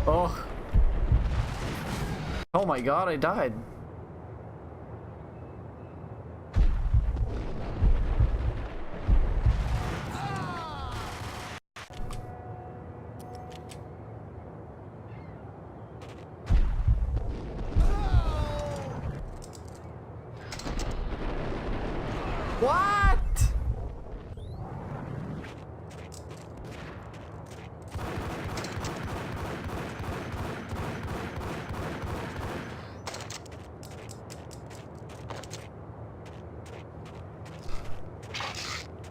A: Oh. Oh my god, I died. What?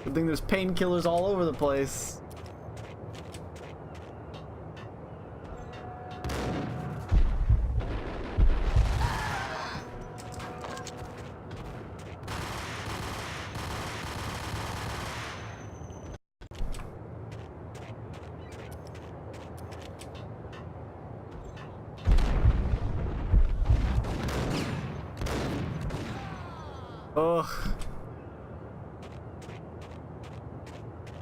A: Good thing there's painkillers all over the place. Ugh.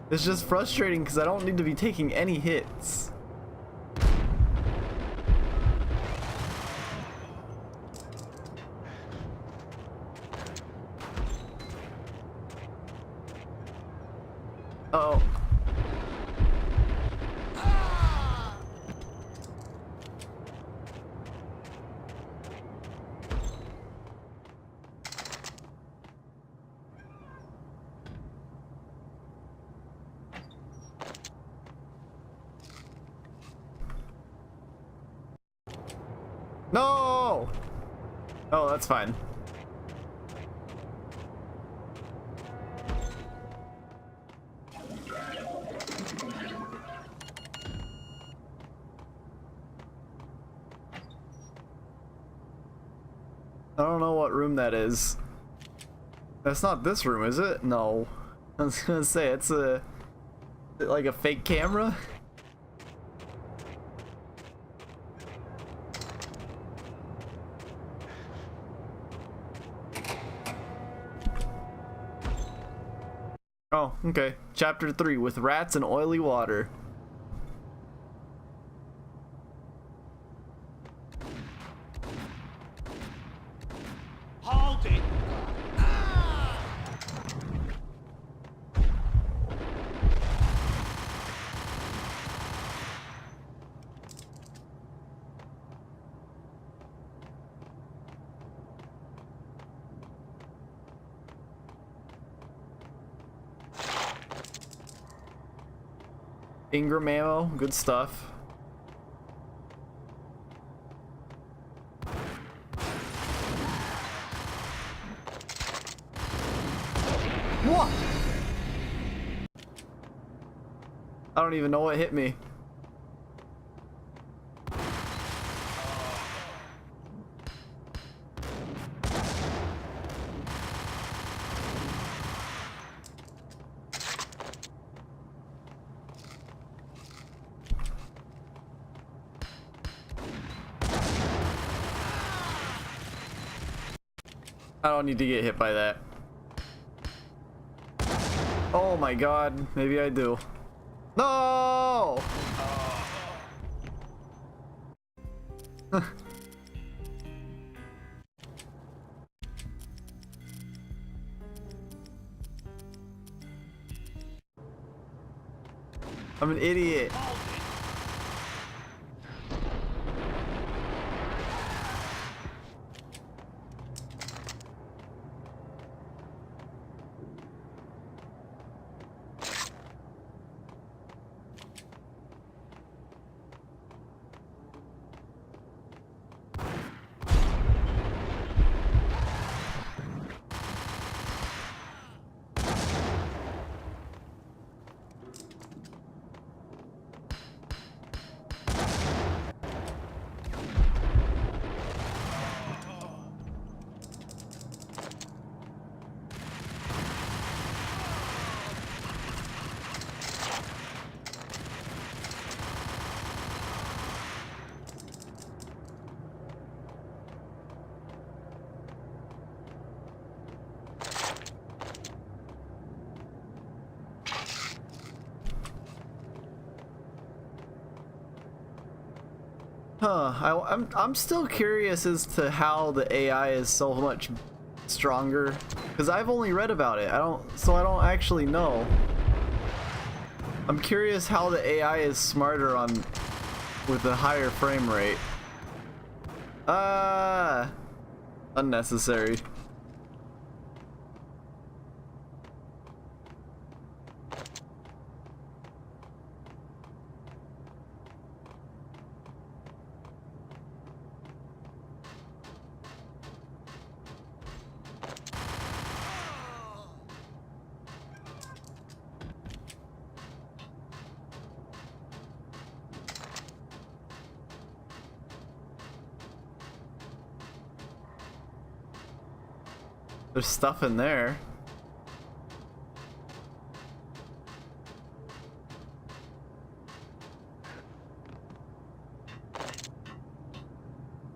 A: It's just frustrating because I don't need to be taking any hits. Uh-oh. No! Oh, that's fine. I don't know what room that is. That's not this room, is it? No. I was gonna say, it's like a fake camera? Oh, okay. Chapter 3, with rats and oily water.
J: Hold it!
A: Ingram ammo, good stuff. What? I don't even know what hit me. I don't need to get hit by that. Oh my god, maybe I do. No! I'm an idiot. I'm still curious as to how the AI is so much stronger, because I've only read about it. I don't actually know. I'm curious how the AI is smarter on with a higher frame rate. Unnecessary. There's stuff in there.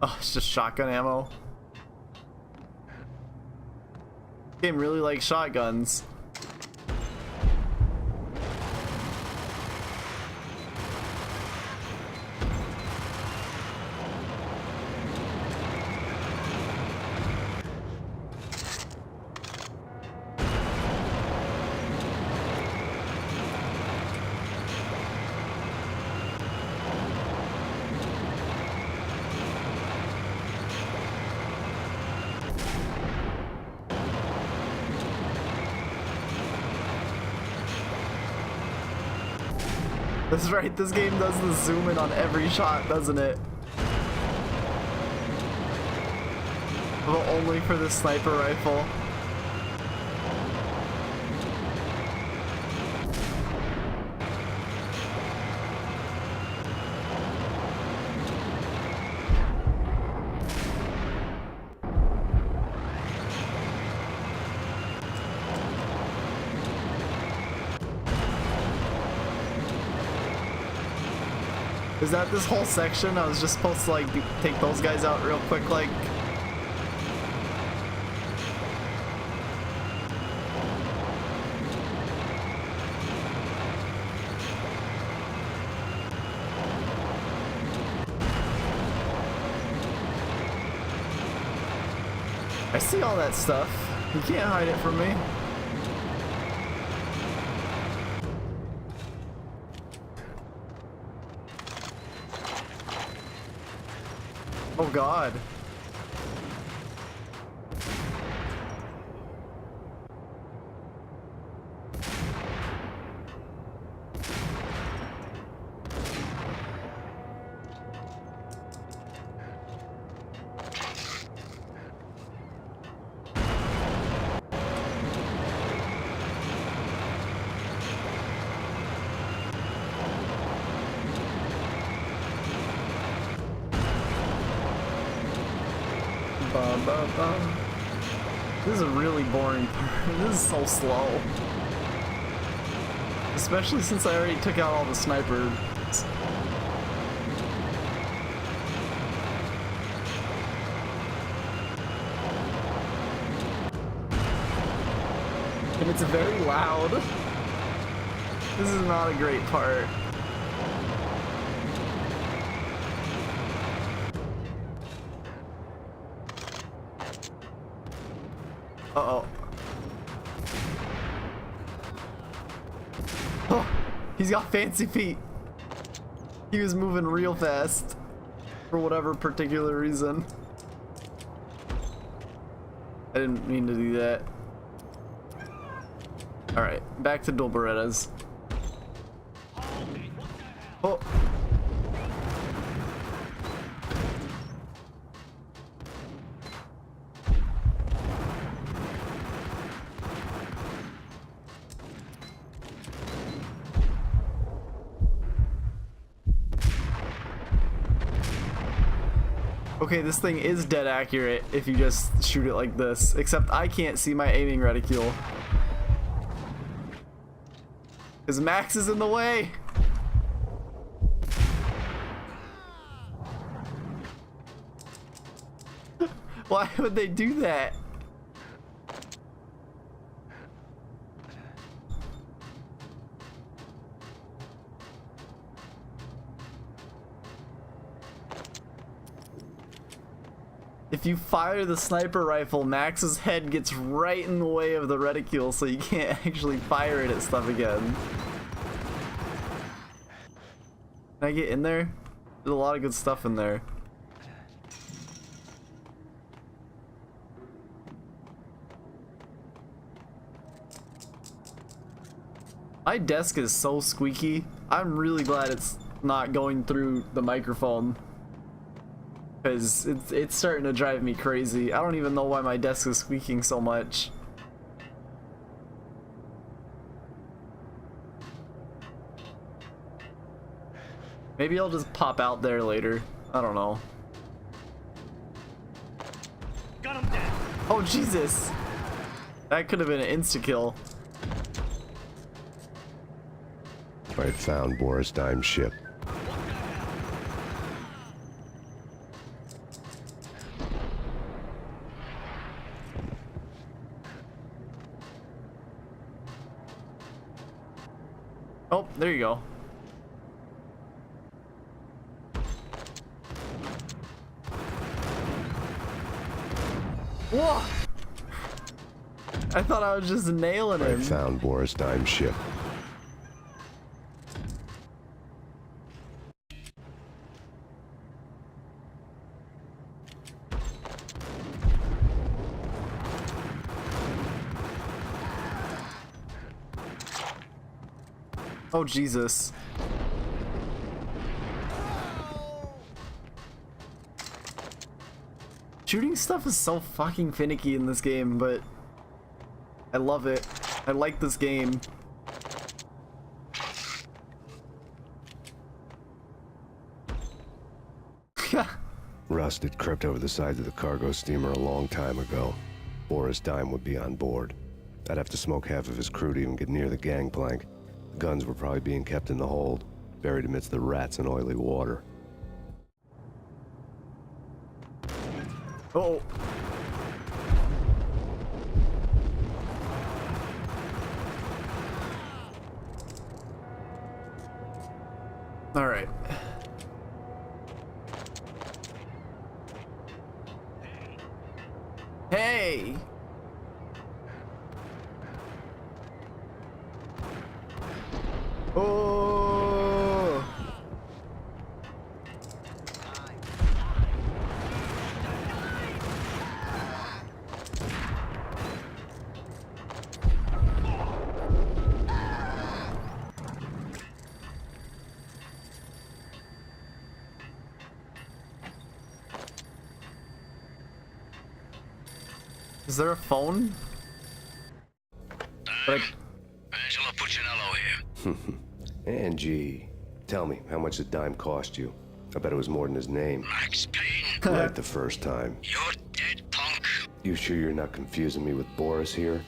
A: Oh, it's just shotgun ammo. Game really likes shotguns. That's right, this game does the zoom in on every shot, doesn't it? But only for the sniper rifle. Is that this whole section? I was just supposed to like take those guys out real quick, like. I see all that stuff. You can't hide it from me. Oh God. This is a really boring part. This is so slow. Especially since I already took out all the snipers. And it's very loud. This is not a great part. Uh-oh. Oh, he's got fancy feet. He was moving real fast for whatever particular reason. I didn't mean to do that. Alright, back to dual Berettas. Oh. Okay, this thing is dead accurate if you just shoot it like this, except I can't see my aiming reticule. Because Max is in the way! Why would they do that? If you fire the sniper rifle, Max's head gets right in the way of the reticule, so you can't actually fire it at stuff again. Can I get in there? There's a lot of good stuff in there. My desk is so squeaky. I'm really glad it's not going through the microphone, because it's starting to drive me crazy. I don't even know why my desk is squeaking so much. Maybe I'll just pop out there later. I don't know.
M: Got him down.
A: Oh Jesus! That could have been an insta-kill.
B: I had found Boris Dime's ship.
A: Oh, there you go. Whoa! I thought I was just nailing
B: I
A: him.
B: had found Boris Dime's ship.
A: Oh Jesus. Shooting stuff is so fucking finicky in this game, but I love it. I like this game.
B: Rust had crept over the sides of the cargo steamer a long time ago. Boris Dime would be on board. I'd have to smoke half of his crew to even get near the gangplank. The guns were probably being kept in the hold, buried amidst the rats and oily water.
A: Oh. All right. Hey. Oh. Is there a phone?
N: Angelo Puccinello here.
B: Angie, tell me, how much did Dime cost you? I bet it was more than his name.
N: Max Payne.
B: Right the first time.
N: You're dead, punk.
B: You sure you're not confusing me with Boris here?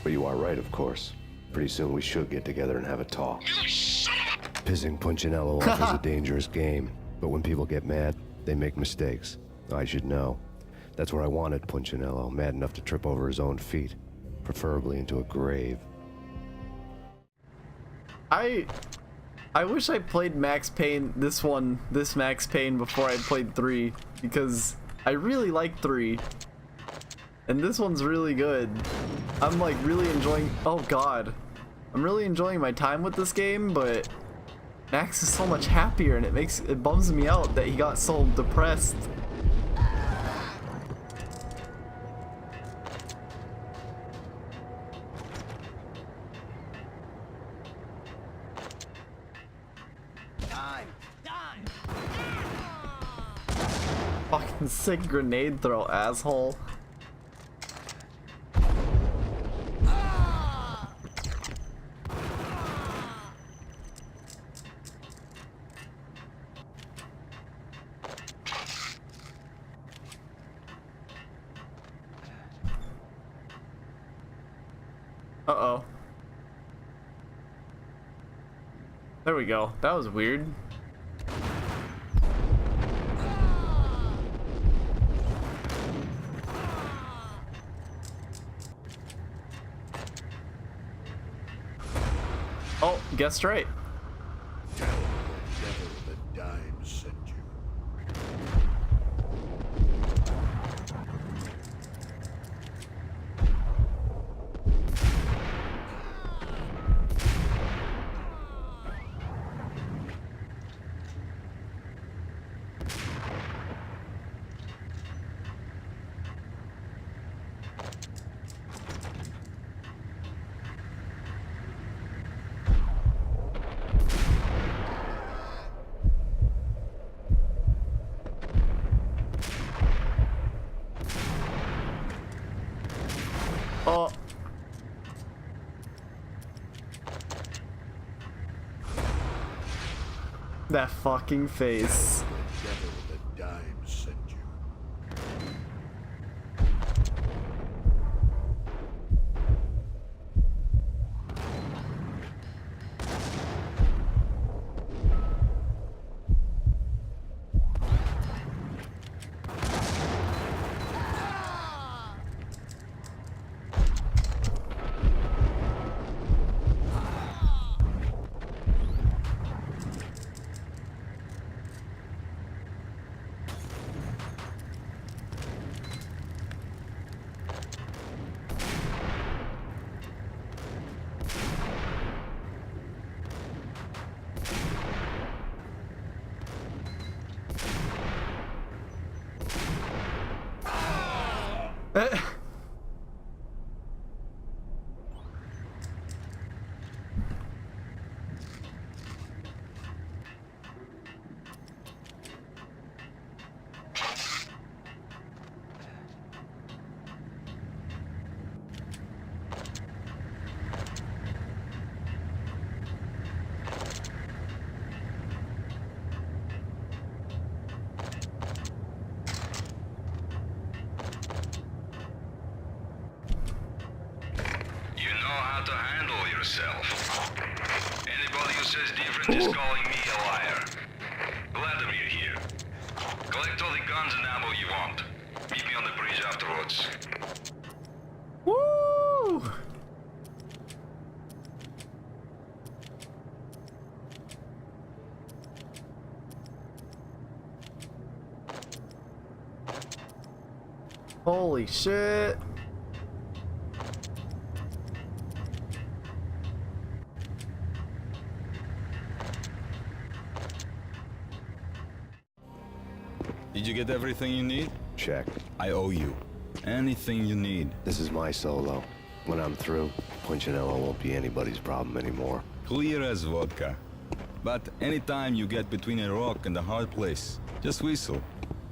B: But you are right, of course. Pretty soon we should get together and have a talk.
N: You son of a...
B: Pissing Punchinello off is a dangerous game, but when people get mad, they make mistakes. I should know. That's where I wanted Punchinello, mad enough to trip over his own feet, preferably into a grave.
A: I wish I played Max Payne, this Max Payne, before I played 3, because I really like 3. And this one's really good. I'm like really enjoying, oh god. I'm really enjoying my time with this game, but Max is so much happier, and it bums me out that he got so depressed. Fucking sick grenade throw, asshole. Uh-oh. There we go. That was weird. Oh, guessed right.
D: Tell the devil that Dime sent you.
A: That fucking face.
D: Devil that dimes sent you.
N: To handle yourself. Anybody who says different is calling me a liar. Glad to meet here. Collect all the guns and ammo you want. Meet me on the bridge afterwards.
A: Woo! Holy shit.
L: Did you get everything you need?
B: Check.
L: I owe you. Anything you need.
B: This is my solo. When I'm through, Punchinello won't be anybody's problem anymore.
L: Clear as vodka. But anytime you get between a rock and a hard place, just whistle.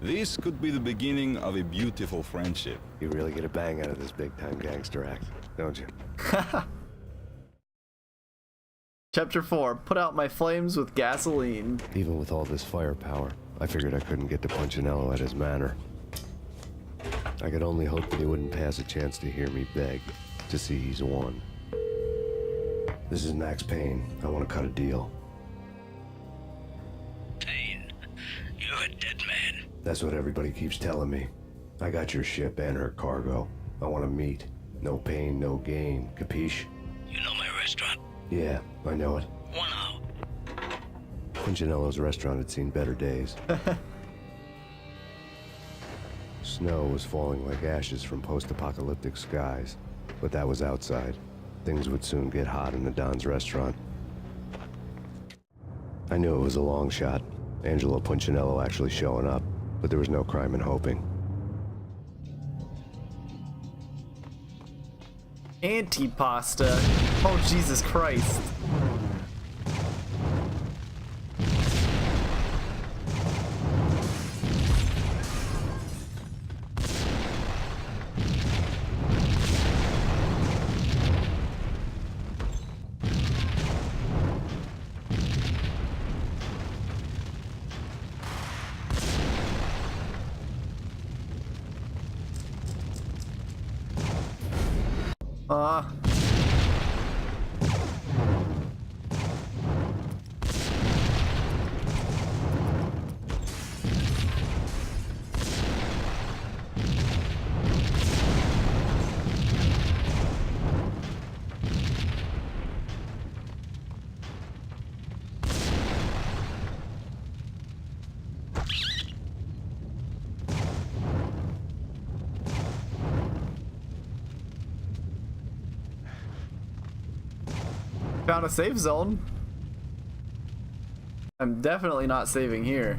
L: This could be the beginning of a beautiful friendship.
B: You really get a bang out of this big-time gangster act, don't you?
A: Chapter 4. Put out my flames with gasoline.
B: Even with all this firepower, I figured I couldn't get to Punchinello at his manor. I could only hope that he wouldn't pass a chance to hear me beg to see he's won. This is Max Payne. I want to cut a deal.
N: Payne, you're a dead man.
B: That's what everybody keeps telling me. I got your ship and her cargo. I want to meet. No pain, no gain. Capiche?
N: You know my restaurant?
B: Yeah, I know it.
N: 1 hour.
B: Punchinello's restaurant had seen better days. Snow was falling like ashes from post-apocalyptic skies, but that was outside. Things would soon get hot in the Don's restaurant. I knew it was a long shot, Angelo Punchinello actually showing up, but there was no crime in hoping.
A: Antipasta. Oh, Jesus Christ. Found a safe zone. I'm definitely not saving here.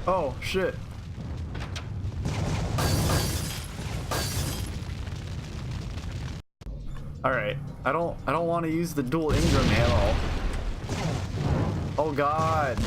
A: Oh, shit. Alright. I don't want to use the dual Ingram ammo. Oh god.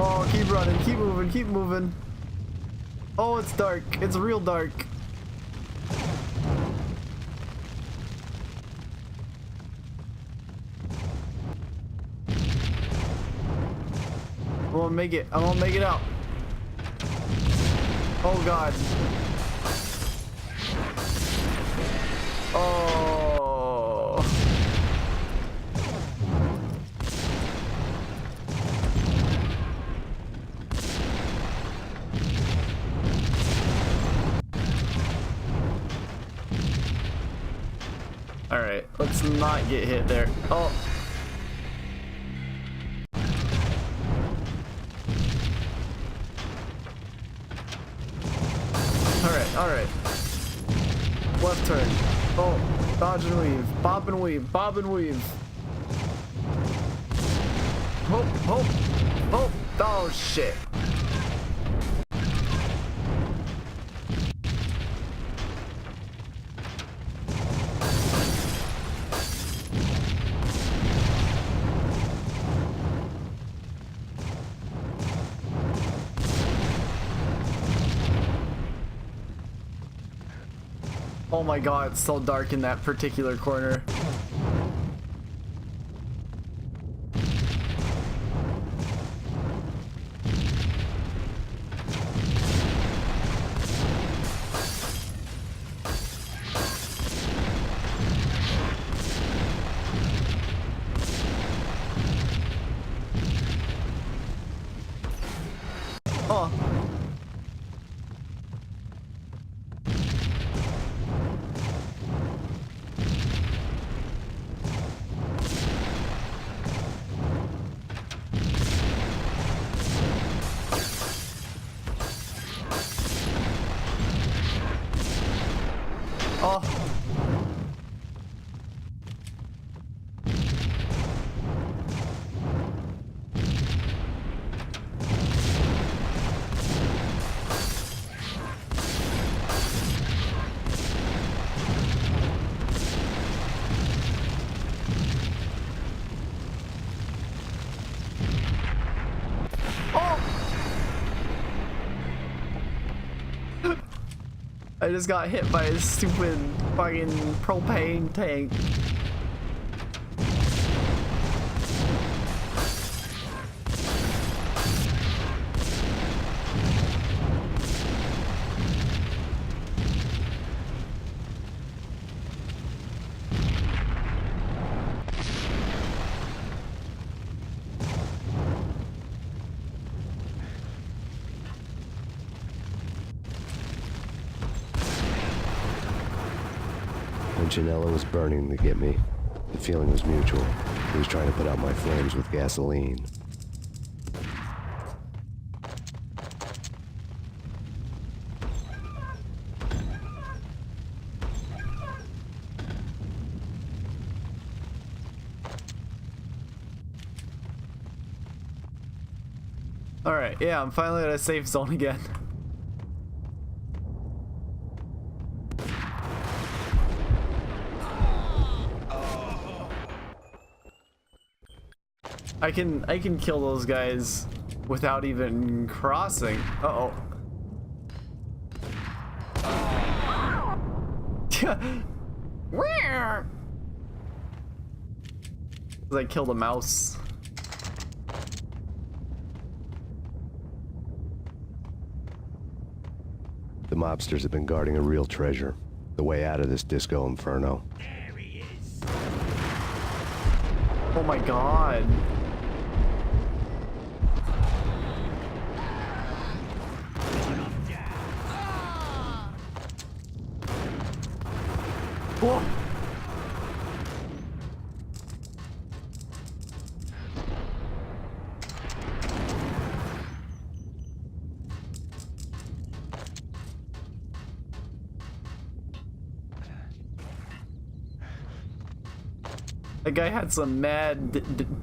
A: Oh, keep running, keep moving, keep moving. Oh, it's dark. It's real dark. I'm gonna make it. I'm gonna make it out. Oh god. Oh. Alright, let's not get hit there. Oh. Alright. Left turn. Oh, dodge and weave. Bob and weave. Bob and weave. Oh, oh shit. Oh my god, it's so dark in that particular corner. Oh. Oh. I just got hit by a stupid fucking propane tank.
B: Janella was burning to get me. The feeling was mutual. He was trying to put out my flames with gasoline.
A: Alright, yeah, I'm finally at a safe zone again. I can kill those guys without even crossing. Uh-oh. I killed a mouse.
B: The mobsters have been guarding a real treasure. The way out of this disco inferno.
J: There he is.
A: Oh my god. Whoa. That guy had some mad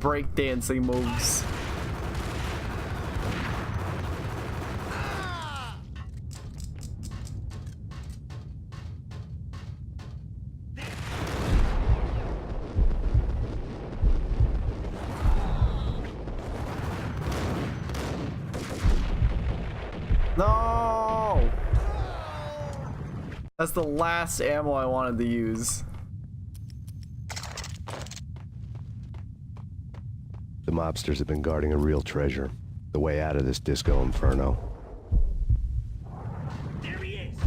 A: breakdancing moves. No! That's the last ammo I wanted to use.
B: The mobsters have been guarding a real treasure. The way out of this disco inferno.
M: There he is!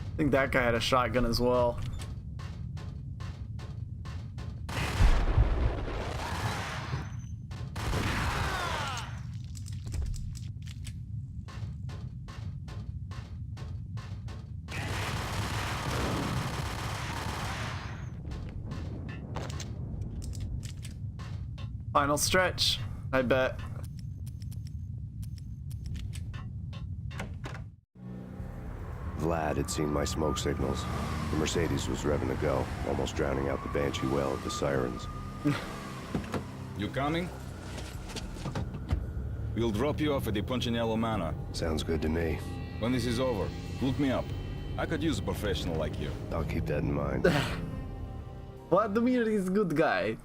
A: I think that guy had a shotgun as well. Final stretch, I bet.
B: Vlad had seen my smoke signals. The Mercedes was revving to go, almost drowning out the banshee wail of the sirens.
L: You coming? We'll drop you off at the Punchinello Manor.
B: Sounds good to me.
L: When this is over, look me up. I could use a professional like you.
B: I'll keep that in mind.
A: Vladimir is a good guy.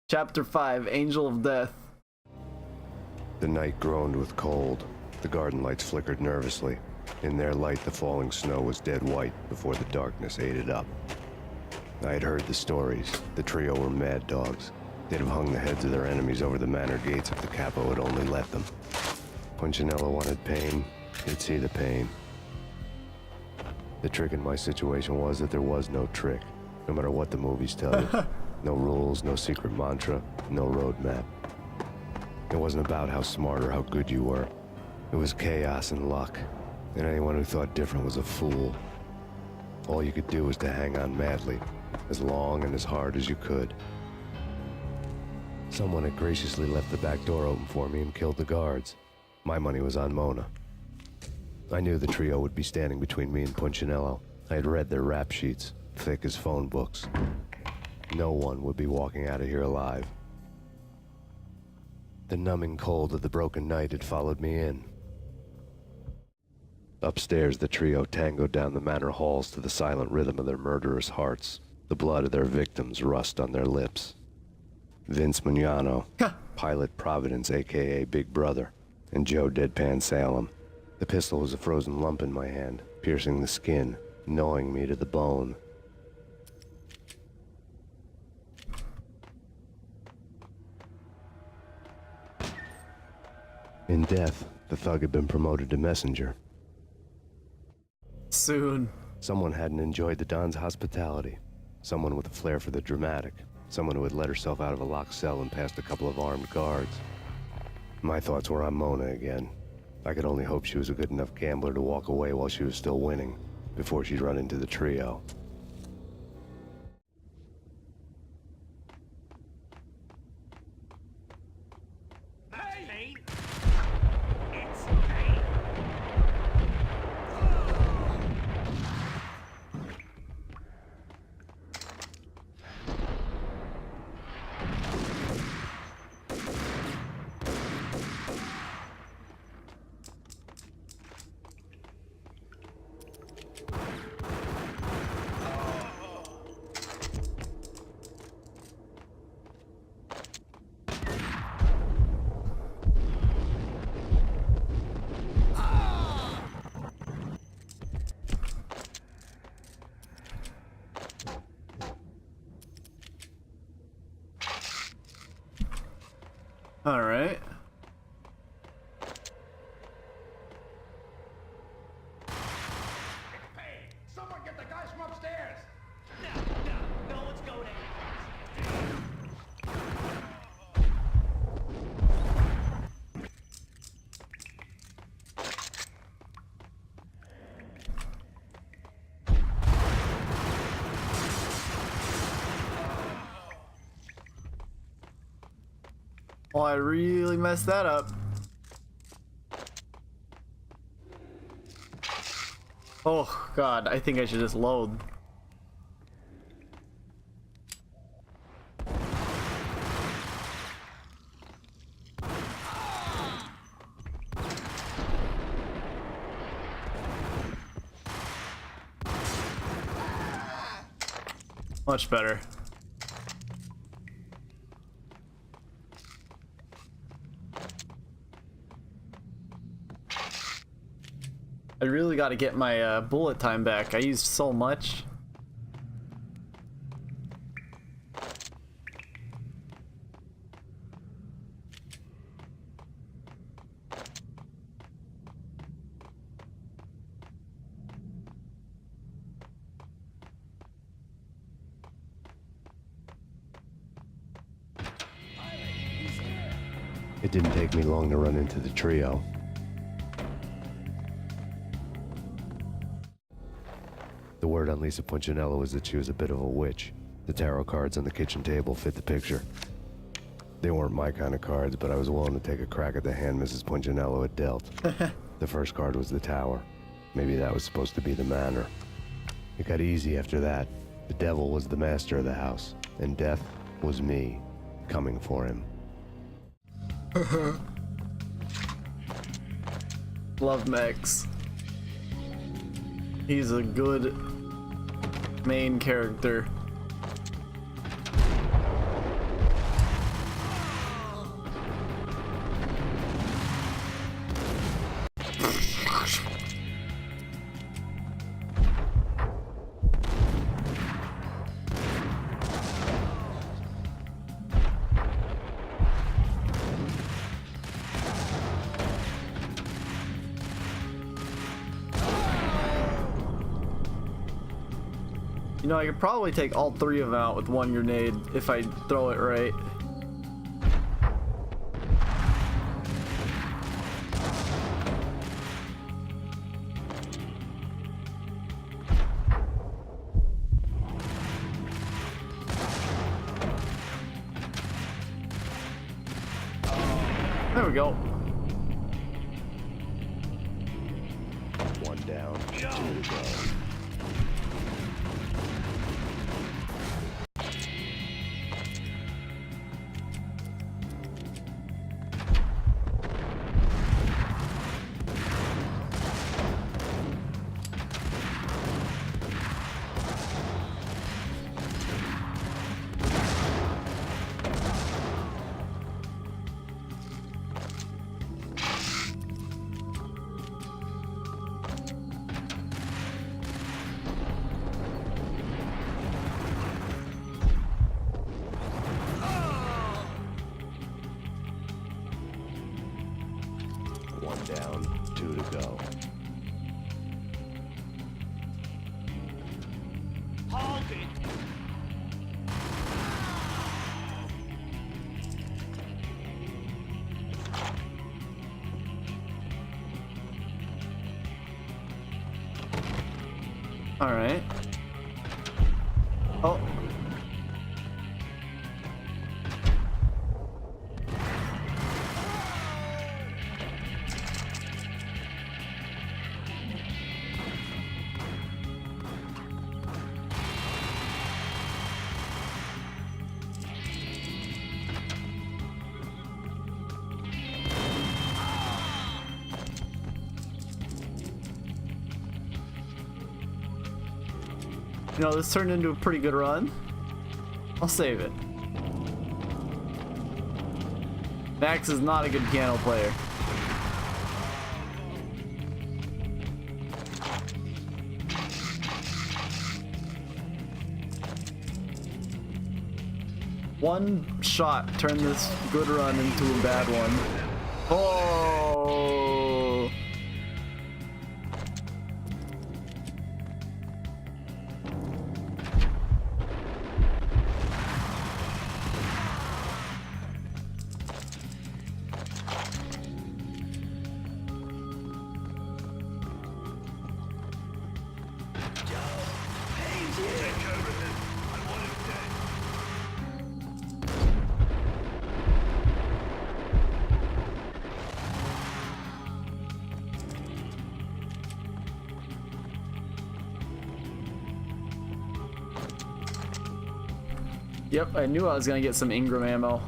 A: Chapter 5, Angel of Death.
B: The night groaned with cold. The garden lights flickered nervously. In their light, the falling snow was dead white before the darkness ate it up. I had heard the stories. The trio were mad dogs. They'd have hung the heads of their enemies over the manor gates if the capo had only let them. Punchinello wanted Payne. He'd see the pain. The trick in my situation was that there was no trick, no matter what the movies tell you. No rules, no secret mantra, no roadmap. It wasn't about how smart or how good you were. It was chaos and luck, and anyone who thought different was a fool. All you could do was to hang on madly, as long and as hard as you could. Someone had graciously left the back door open for me and killed the guards. My money was on Mona. I knew the trio would be standing between me and Punchinello. I had read their rap sheets, thick as phone books. No one would be walking out of here alive. The numbing cold of the broken night had followed me in. Upstairs, the trio tangoed down the manor halls to the silent rhythm of their murderous hearts. The blood of their victims rust on their lips. Vince Mugnano, Pilot Providence, a.k.a. Big Brother, and Joe Deadpan Salem. The pistol was a frozen lump in my hand, piercing the skin, gnawing me to the bone. In death, the thug had been promoted to messenger.
A: Soon.
B: Someone hadn't enjoyed the Don's hospitality. Someone with a flair for the dramatic. Someone who had let herself out of a locked cell and past a couple of armed guards. My thoughts were on Mona again. I could only hope she was a good enough gambler to walk away while she was still winning, before she'd run into the trio.
M: Payne! It's Payne!
A: All right.
M: Hey, someone get the guys from upstairs! No one's going anywhere.
A: Oh, I really messed that up. Oh god, I think I should just load. Much better. I really got to get my bullet time back. I used so much.
B: It didn't take me long to run into the trio. The word on Lisa Punchinello was that she was a bit of a witch. The tarot cards on the kitchen table fit the picture. They weren't my kind of cards, but I was willing to take a crack at the hand Mrs. Punchinello had dealt. The first card was the Tower. Maybe that was supposed to be the manor. It got easy after that. The devil was the master of the house, and death was me, coming for him.
A: Love Max. He's a good main character. You know, I could probably take all three of them out with one grenade if I throw it right. There we go.
B: One down, two to go. One down, two to go.
M: Hold it!
A: All right. Oh. You know, this turned into a pretty good run. I'll save it. Max is not a good piano player. One shot turned this good run into a bad one. Oh! Yep, I knew I was gonna get some Ingram ammo.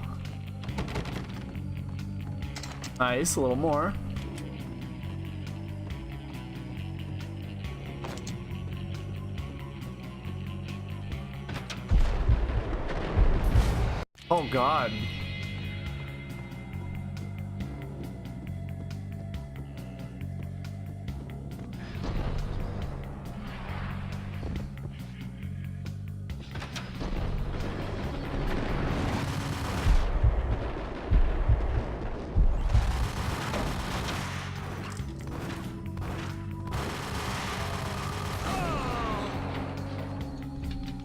A: Nice, a little more. Oh God.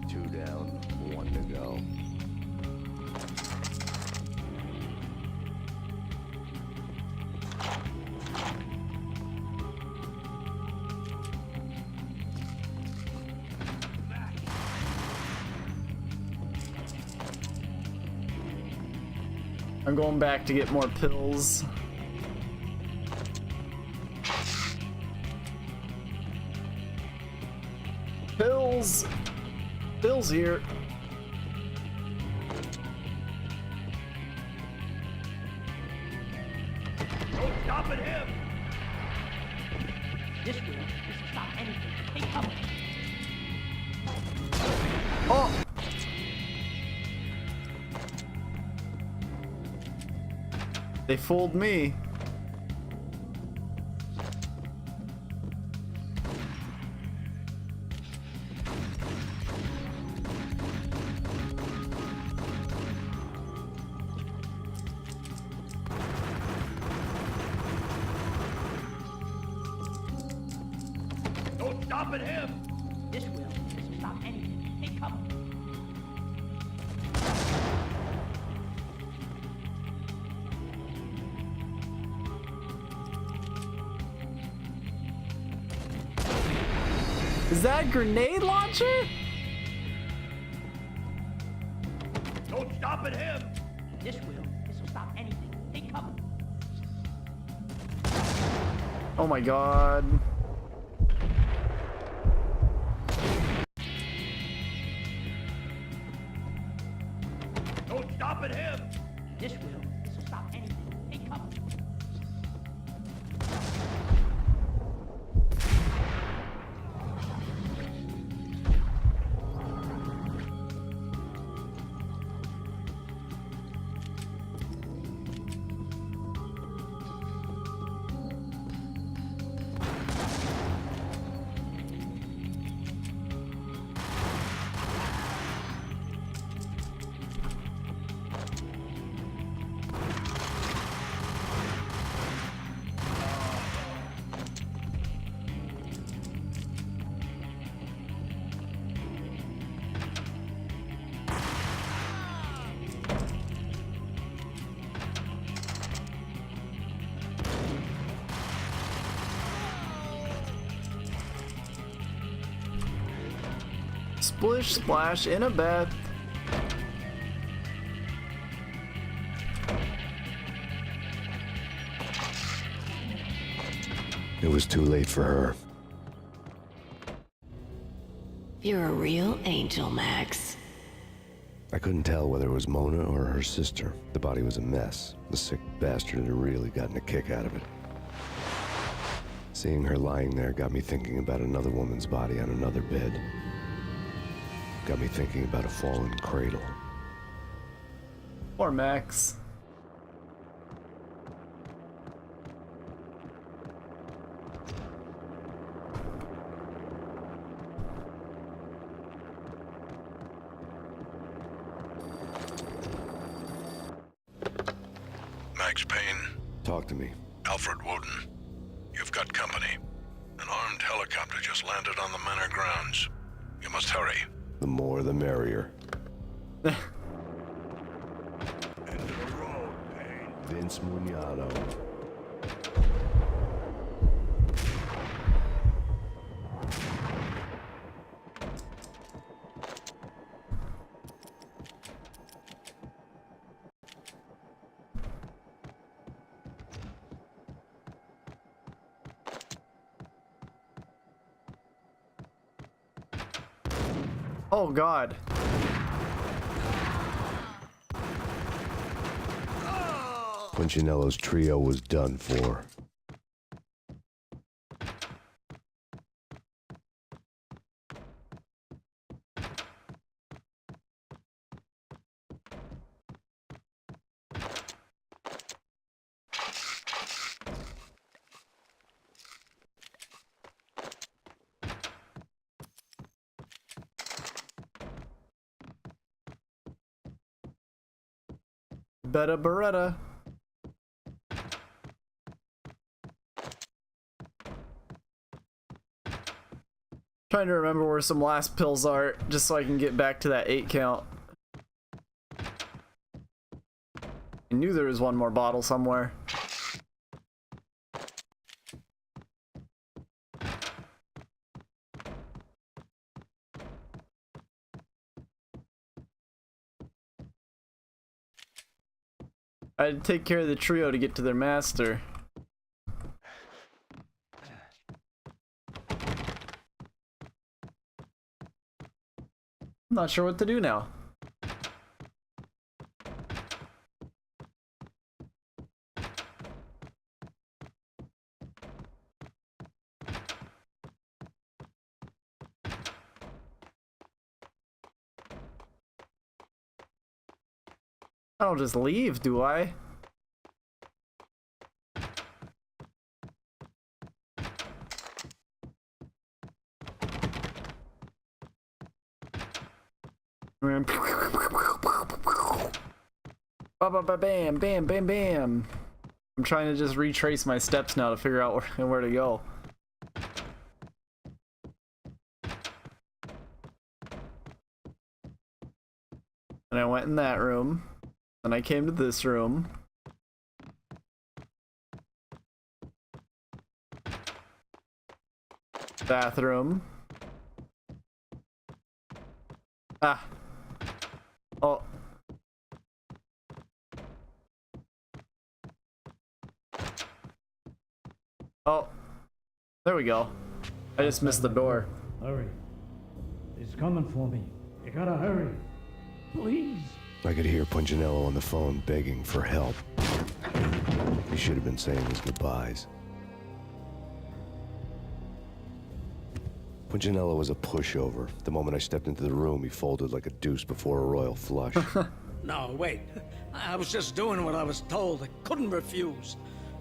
B: Two down, one to go.
A: I'm going back to get more pills. Pills! Pills here.
M: No stopping him! This will stop anything. Hey, come on.
A: Oh! They fooled me.
M: No stopping him! This will stop anything. Hey, come on.
A: Is that a grenade launcher?
M: No stopping him! This will stop anything. Hey, come on.
A: Oh my God.
M: No stopping him! This will stop anything. Hey, come on.
A: Splish splash in a bed.
B: It was too late for her.
E: You're a real angel, Max.
B: I couldn't tell whether it was Mona or her sister. The body was a mess. The sick bastard had really gotten a kick out of it. Seeing her lying there got me thinking about another woman's body on another bed. Got me thinking about a fallen cradle.
A: Poor Max.
N: Max Payne,
B: Talk to me.
N: Alfred Woden. You've got company. An armed helicopter just landed on the manor grounds. You must hurry.
B: The more the merrier.
N: End of the road, Payne.
B: Vince Mugnano.
A: Oh God.
B: Punchinello's trio was done for.
A: Betta Beretta. Trying to remember where some last pills are, just so I can get back to that 8 count. I knew there was one more bottle somewhere. I had to take care of the trio to get to their master. I'm not sure what to do now. I don't just leave, do I? Bam, bam, bam, bam. I'm trying to just retrace my steps now to figure out where to go. And I went in that room. Then I came to this room. Bathroom. Ah. Oh. Oh. There we go. I just missed the door.
O: Hurry. He's coming for me. You gotta hurry. Please.
B: I could hear Punchinello on the phone begging for help. He should have been saying his goodbyes. Punchinello was a pushover. The moment I stepped into the room, he folded like a deuce before a royal flush.
C: No, wait. I was just doing what I was told. I couldn't refuse.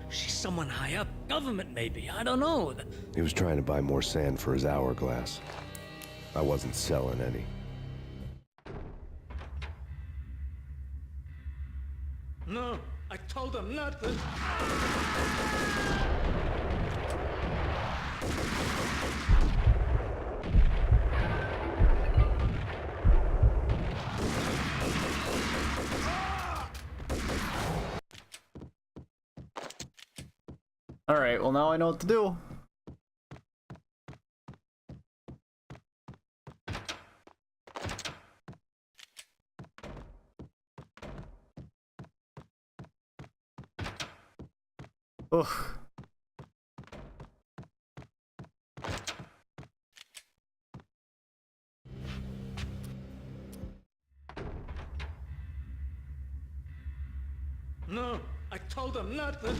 C: She's someone high up. Government, maybe. I don't know.
B: He was trying to buy more sand for his hourglass. I wasn't selling any.
C: No, I told him not to.
A: Alright, well now I know what to do. Ugh.
C: No, I told him not to.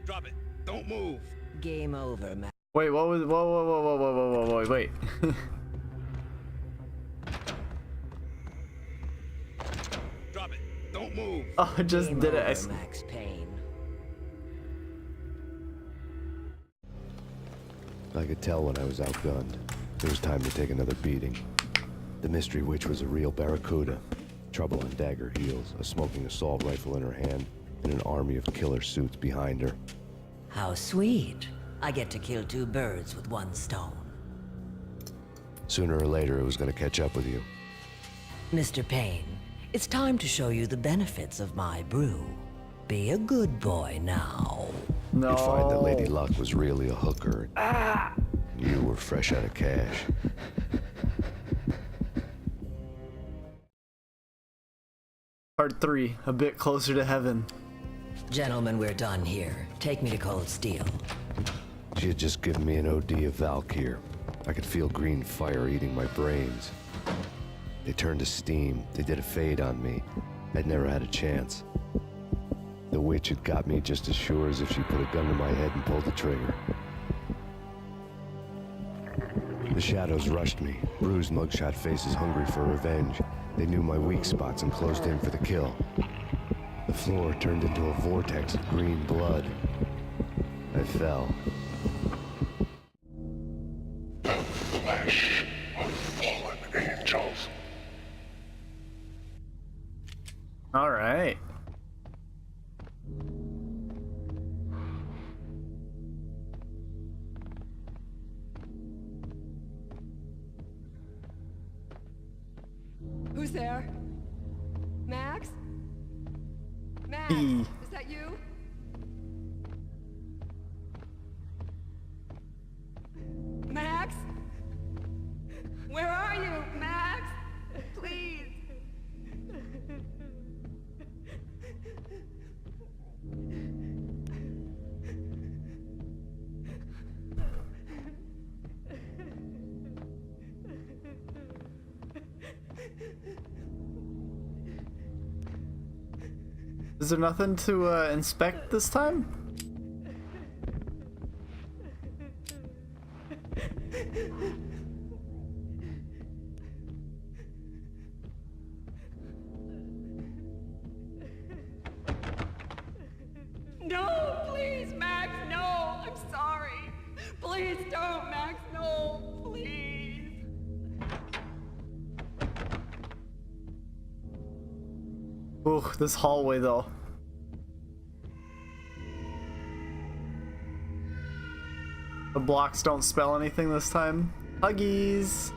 J: Drop it. Don't move.
E: Game over, man.
A: Wait, what was? Whoa, wait.
J: Drop it. Don't move.
A: Oh, I just
E: Game
A: did
E: over,
A: it.
E: Max Payne.
B: I could tell when I was outgunned. It was time to take another beating. The mystery witch was a real barracuda. Trouble on dagger heels, a smoking assault rifle in her hand, and an army of killer suits behind her.
P: How sweet. I get to kill two birds with one stone.
B: Sooner or later, it was going to catch up with you.
P: Mr. Payne, it's time to show you the benefits of my brew. Be a good boy now.
A: No.
B: You'd find that Lady Luck was really a hooker. And you were fresh out of cash.
A: 3, a bit closer to heaven.
P: Gentlemen, we're done here. Take me to Cold Steel.
B: She had just given me an OD of Valkyr. I could feel green fire eating my brains. They turned to steam. They did a fade on me. I'd never had a chance. The witch had got me just as sure as if she put a gun to my head and pulled the trigger. The shadows rushed me, bruised mugshot faces hungry for revenge. They knew my weak spots and closed in for the kill. The floor turned into a vortex of green blood. I fell.
N: The flesh of fallen angels.
A: All right.
G: Who's there? Max? Max,
A: E.
G: is that you? Max? Where are you, Max? Please.
A: Is there nothing to inspect this time?
H: No, please, Max, no. I'm sorry. Please don't, Max, no. Please.
A: Ooh, this hallway though. The blocks don't spell anything this time. Huggies!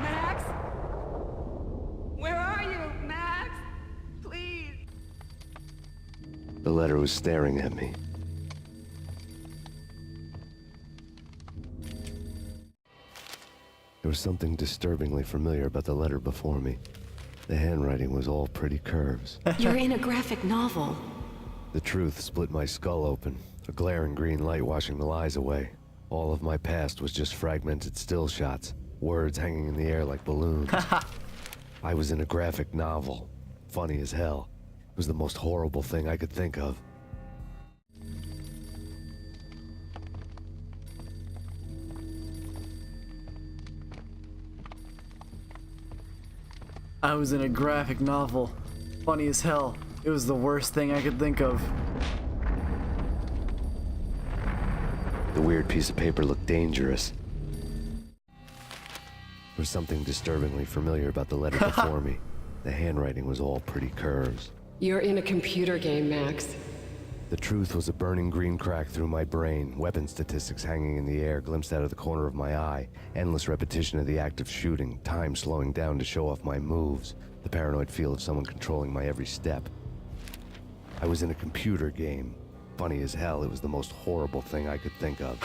H: Max? Where are you, Max? Please.
B: The letter was staring at me. There was something disturbingly familiar about the letter before me. The handwriting was all pretty curves.
E: You're in a graphic novel.
B: The truth split my skull open, a glaring green light washing the lies away. All of my past was just fragmented still shots, words hanging in the air like balloons. I was in a graphic novel. Funny as hell. It was the most horrible thing I could think of.
A: I was in a graphic novel. Funny as hell. It was the worst thing I could think of.
B: The weird piece of paper looked dangerous. There was something disturbingly familiar about the letter before me. The handwriting was all pretty curves.
G: You're in a computer game, Max.
B: The truth was a burning green crack through my brain, weapon statistics hanging in the air, glimpsed out of the corner of my eye, endless repetition of the act of shooting, time slowing down to show off my moves, the paranoid feel of someone controlling my every step. I was in a computer game. Funny as hell, it was the most horrible thing I could think of.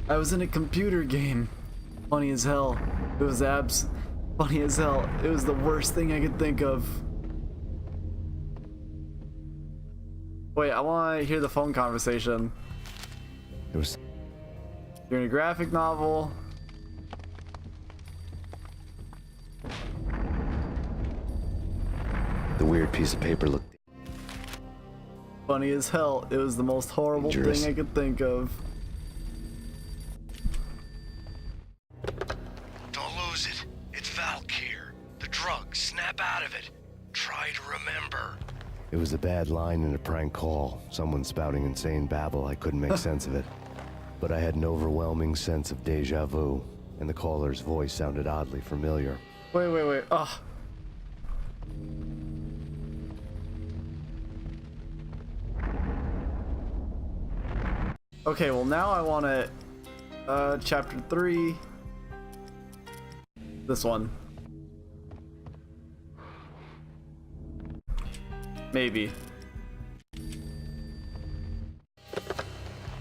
A: I was in a computer game. Funny as hell. It was funny as hell. It was the worst thing I could think of. Wait, I want to hear the phone conversation.
B: It was...
A: You're in a graphic novel.
B: The weird piece of paper looked...
A: Funny as hell. It was the most horrible
B: dangerous.
A: thing I could think of.
B: Don't lose it. It's Valkyr. The drug. Snap out of it. Try to remember. It was a bad line in a prank call. Someone spouting insane babble. I couldn't make sense of it. But I had an overwhelming sense of deja vu, and the caller's voice sounded oddly familiar.
A: Wait. Ugh. Okay, well now I want to, chapter 3. This one. Maybe.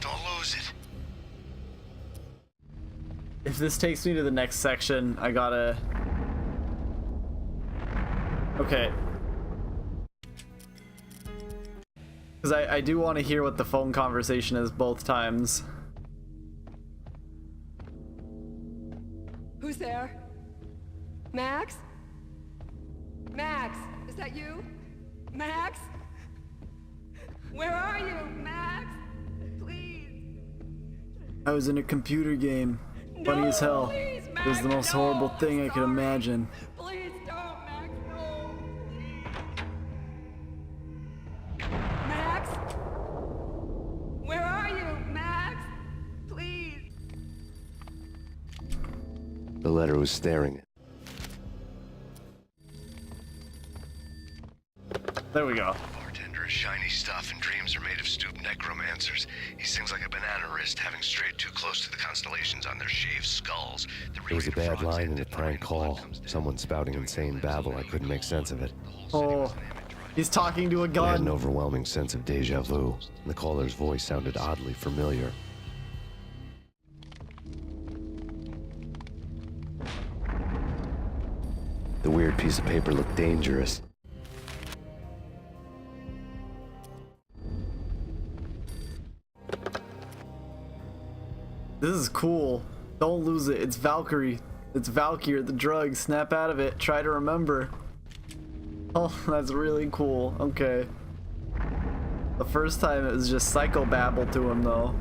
B: Don't lose it.
A: If this takes me to the next section, I gotta... Okay. Because I do want to hear what the phone conversation is both times.
G: Who's there? Max? Max, is that you? Max? Where are you, Max? Please.
A: I was in a computer game. Funny as hell.
G: Please,
A: It was the most horrible thing I could imagine.
H: Please don't, Max. No, please.
G: Max? Where are you, Max? Please.
B: The letter was staring at.
A: There we go.
B: Bartender is shiny stuff, and dreams are made of stooped necromancers. He sings like a banana wrist, having strayed too close to the constellations on their shaved skulls. It was a bad line in a prank call. Someone spouting insane babble. I couldn't make sense of it.
A: Oh, he's talking to a
B: I had
A: gun.
B: an overwhelming sense of deja vu. The caller's voice sounded oddly familiar. The weird piece of paper looked dangerous.
A: This is cool. Don't lose it. It's Valkyrie. It's Valkyrie, the drug. Snap out of it. Try to remember. Oh, that's really cool. Okay. The first time it was just psychobabble to him, though.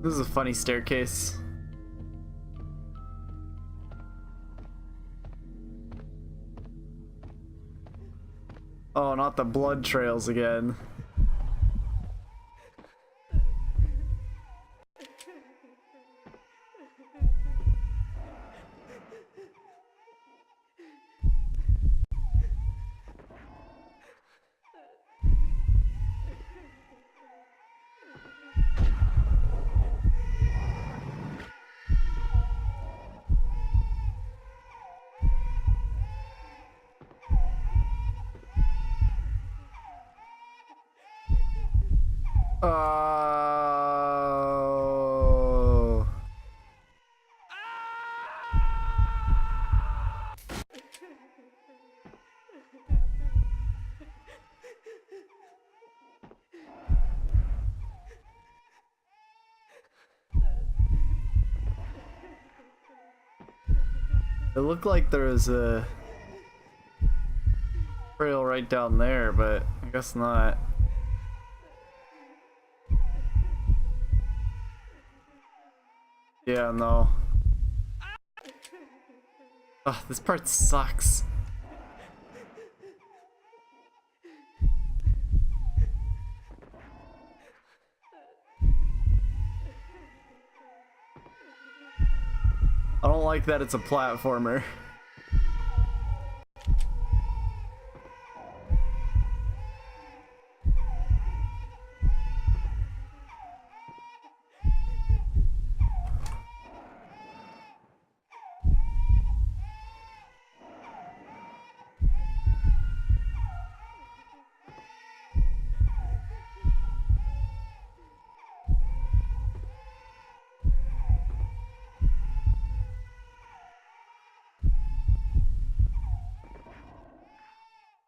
A: This is a funny staircase. Oh, not the blood trails again. Oh. It looked like there was a trail right down there, but I guess not. Yeah, no. Ugh, this part sucks. I don't like that it's a platformer.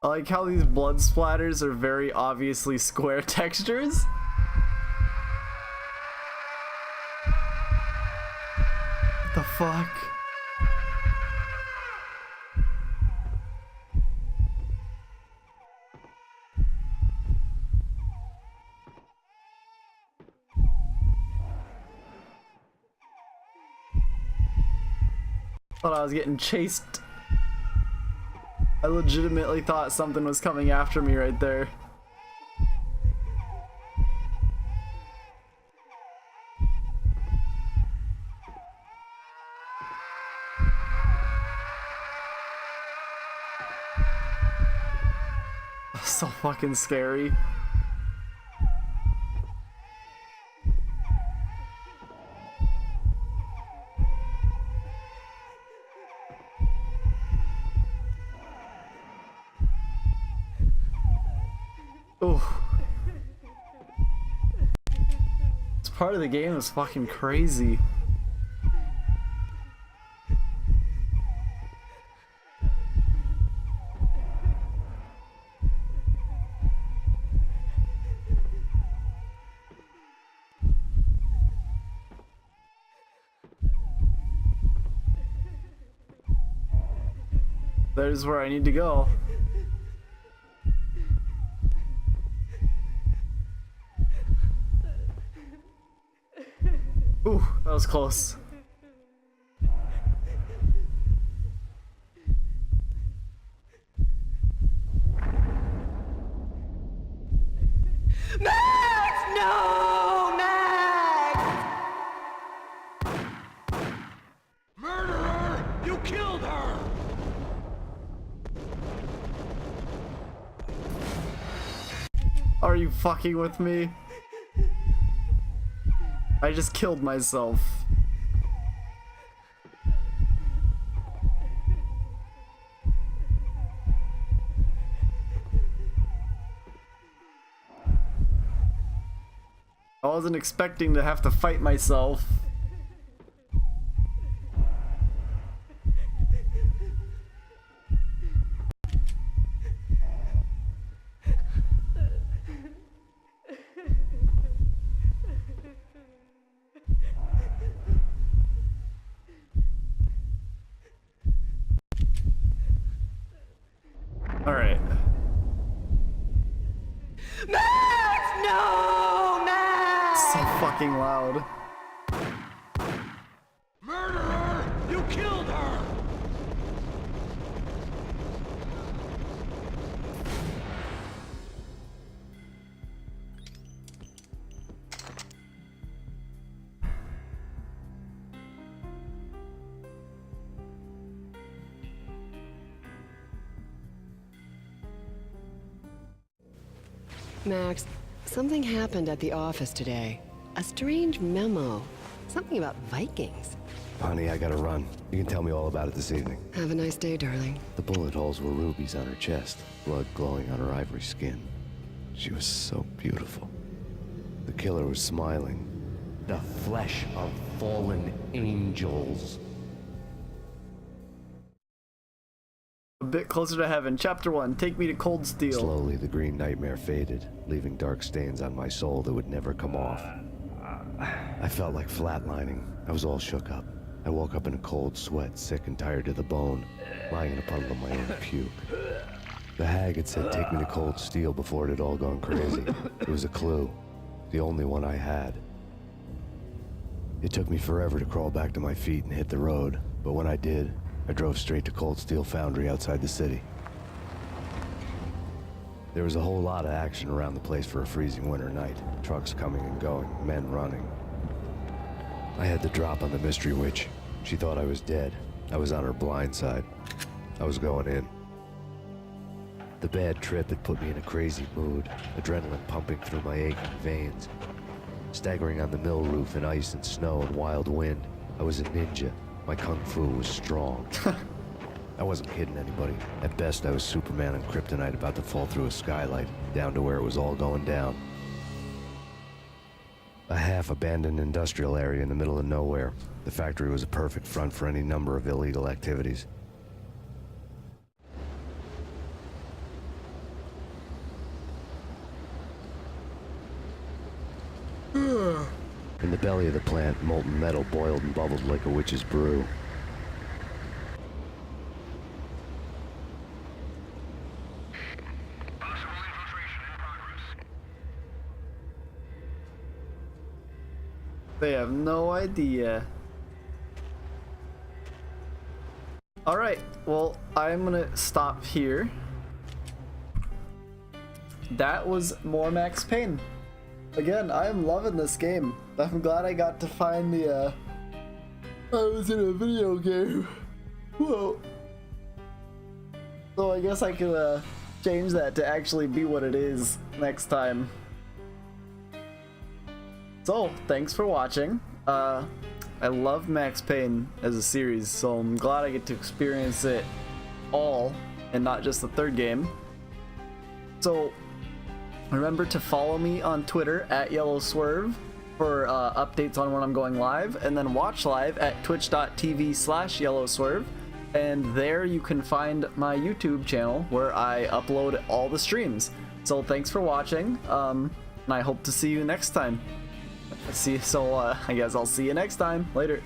A: I like how these blood splatters are very obviously square textures. What the fuck? Thought I was getting chased. I legitimately thought something was coming after me right there. So fucking scary. Oh. This part of the game is fucking crazy. That is where I need to go. Ooh, that was close.
H: Max! No! Max!
D: Murderer! You killed her!
A: Are you fucking with me? I just killed myself. I wasn't expecting to have to fight myself. All right.
H: Max! No! Max!
A: So fucking loud.
D: Murderer! You killed her!
G: Max, something happened at the office today. A strange memo. Something about Vikings.
B: Honey, I gotta run. You can tell me all about it this evening.
G: Have a nice day, darling.
B: The bullet holes were rubies on her chest, blood glowing on her ivory skin. She was so beautiful. The killer was smiling.
Q: The flesh of fallen angels.
A: A bit closer to heaven. Chapter 1. Take me to Cold Steel.
B: Slowly, the green nightmare faded, leaving dark stains on my soul that would never come off. I felt like flatlining. I was all shook up. I woke up in a cold sweat, sick and tired to the bone, lying in a puddle of my own puke. The hag had said take me to Cold Steel before it had all gone crazy. It was a clue. The only one I had. It took me forever to crawl back to my feet and hit the road, but when I did, I drove straight to Cold Steel Foundry outside the city. There was a whole lot of action around the place for a freezing winter night. Trucks coming and going, men running. I had the drop on the mystery witch. She thought I was dead. I was on her blind side. I was going in. The bad trip had put me in a crazy mood, adrenaline pumping through my aching veins. Staggering on the mill roof in ice and snow and wild wind, I was a ninja. My kung fu was strong. I wasn't kidding anybody. At best, I was Superman on Kryptonite about to fall through a skylight, down to where it was all going down. A half-abandoned industrial area in the middle of nowhere. The factory was a perfect front for any number of illegal activities. In the belly of the plant, molten metal boiled and bubbled like a witch's brew.
A: They have no idea. Alright, well, I'm gonna stop here. That was more Max Payne. Again, I am loving this game. I'm glad I got to find the, I was in a video game. Whoa. So I guess I could, change that to actually be what it is next time. So, thanks for watching. I love Max Payne as a series, so I'm glad I get to experience it all and not just the third game. So, remember to follow me on Twitter at YellowSwerve for updates on when I'm going live, and then watch live at twitch.tv/YellowSwerve. And there you can find my YouTube channel where I upload all the streams. So thanks for watching, and I hope to see you next time. I guess I'll see you next time. Later.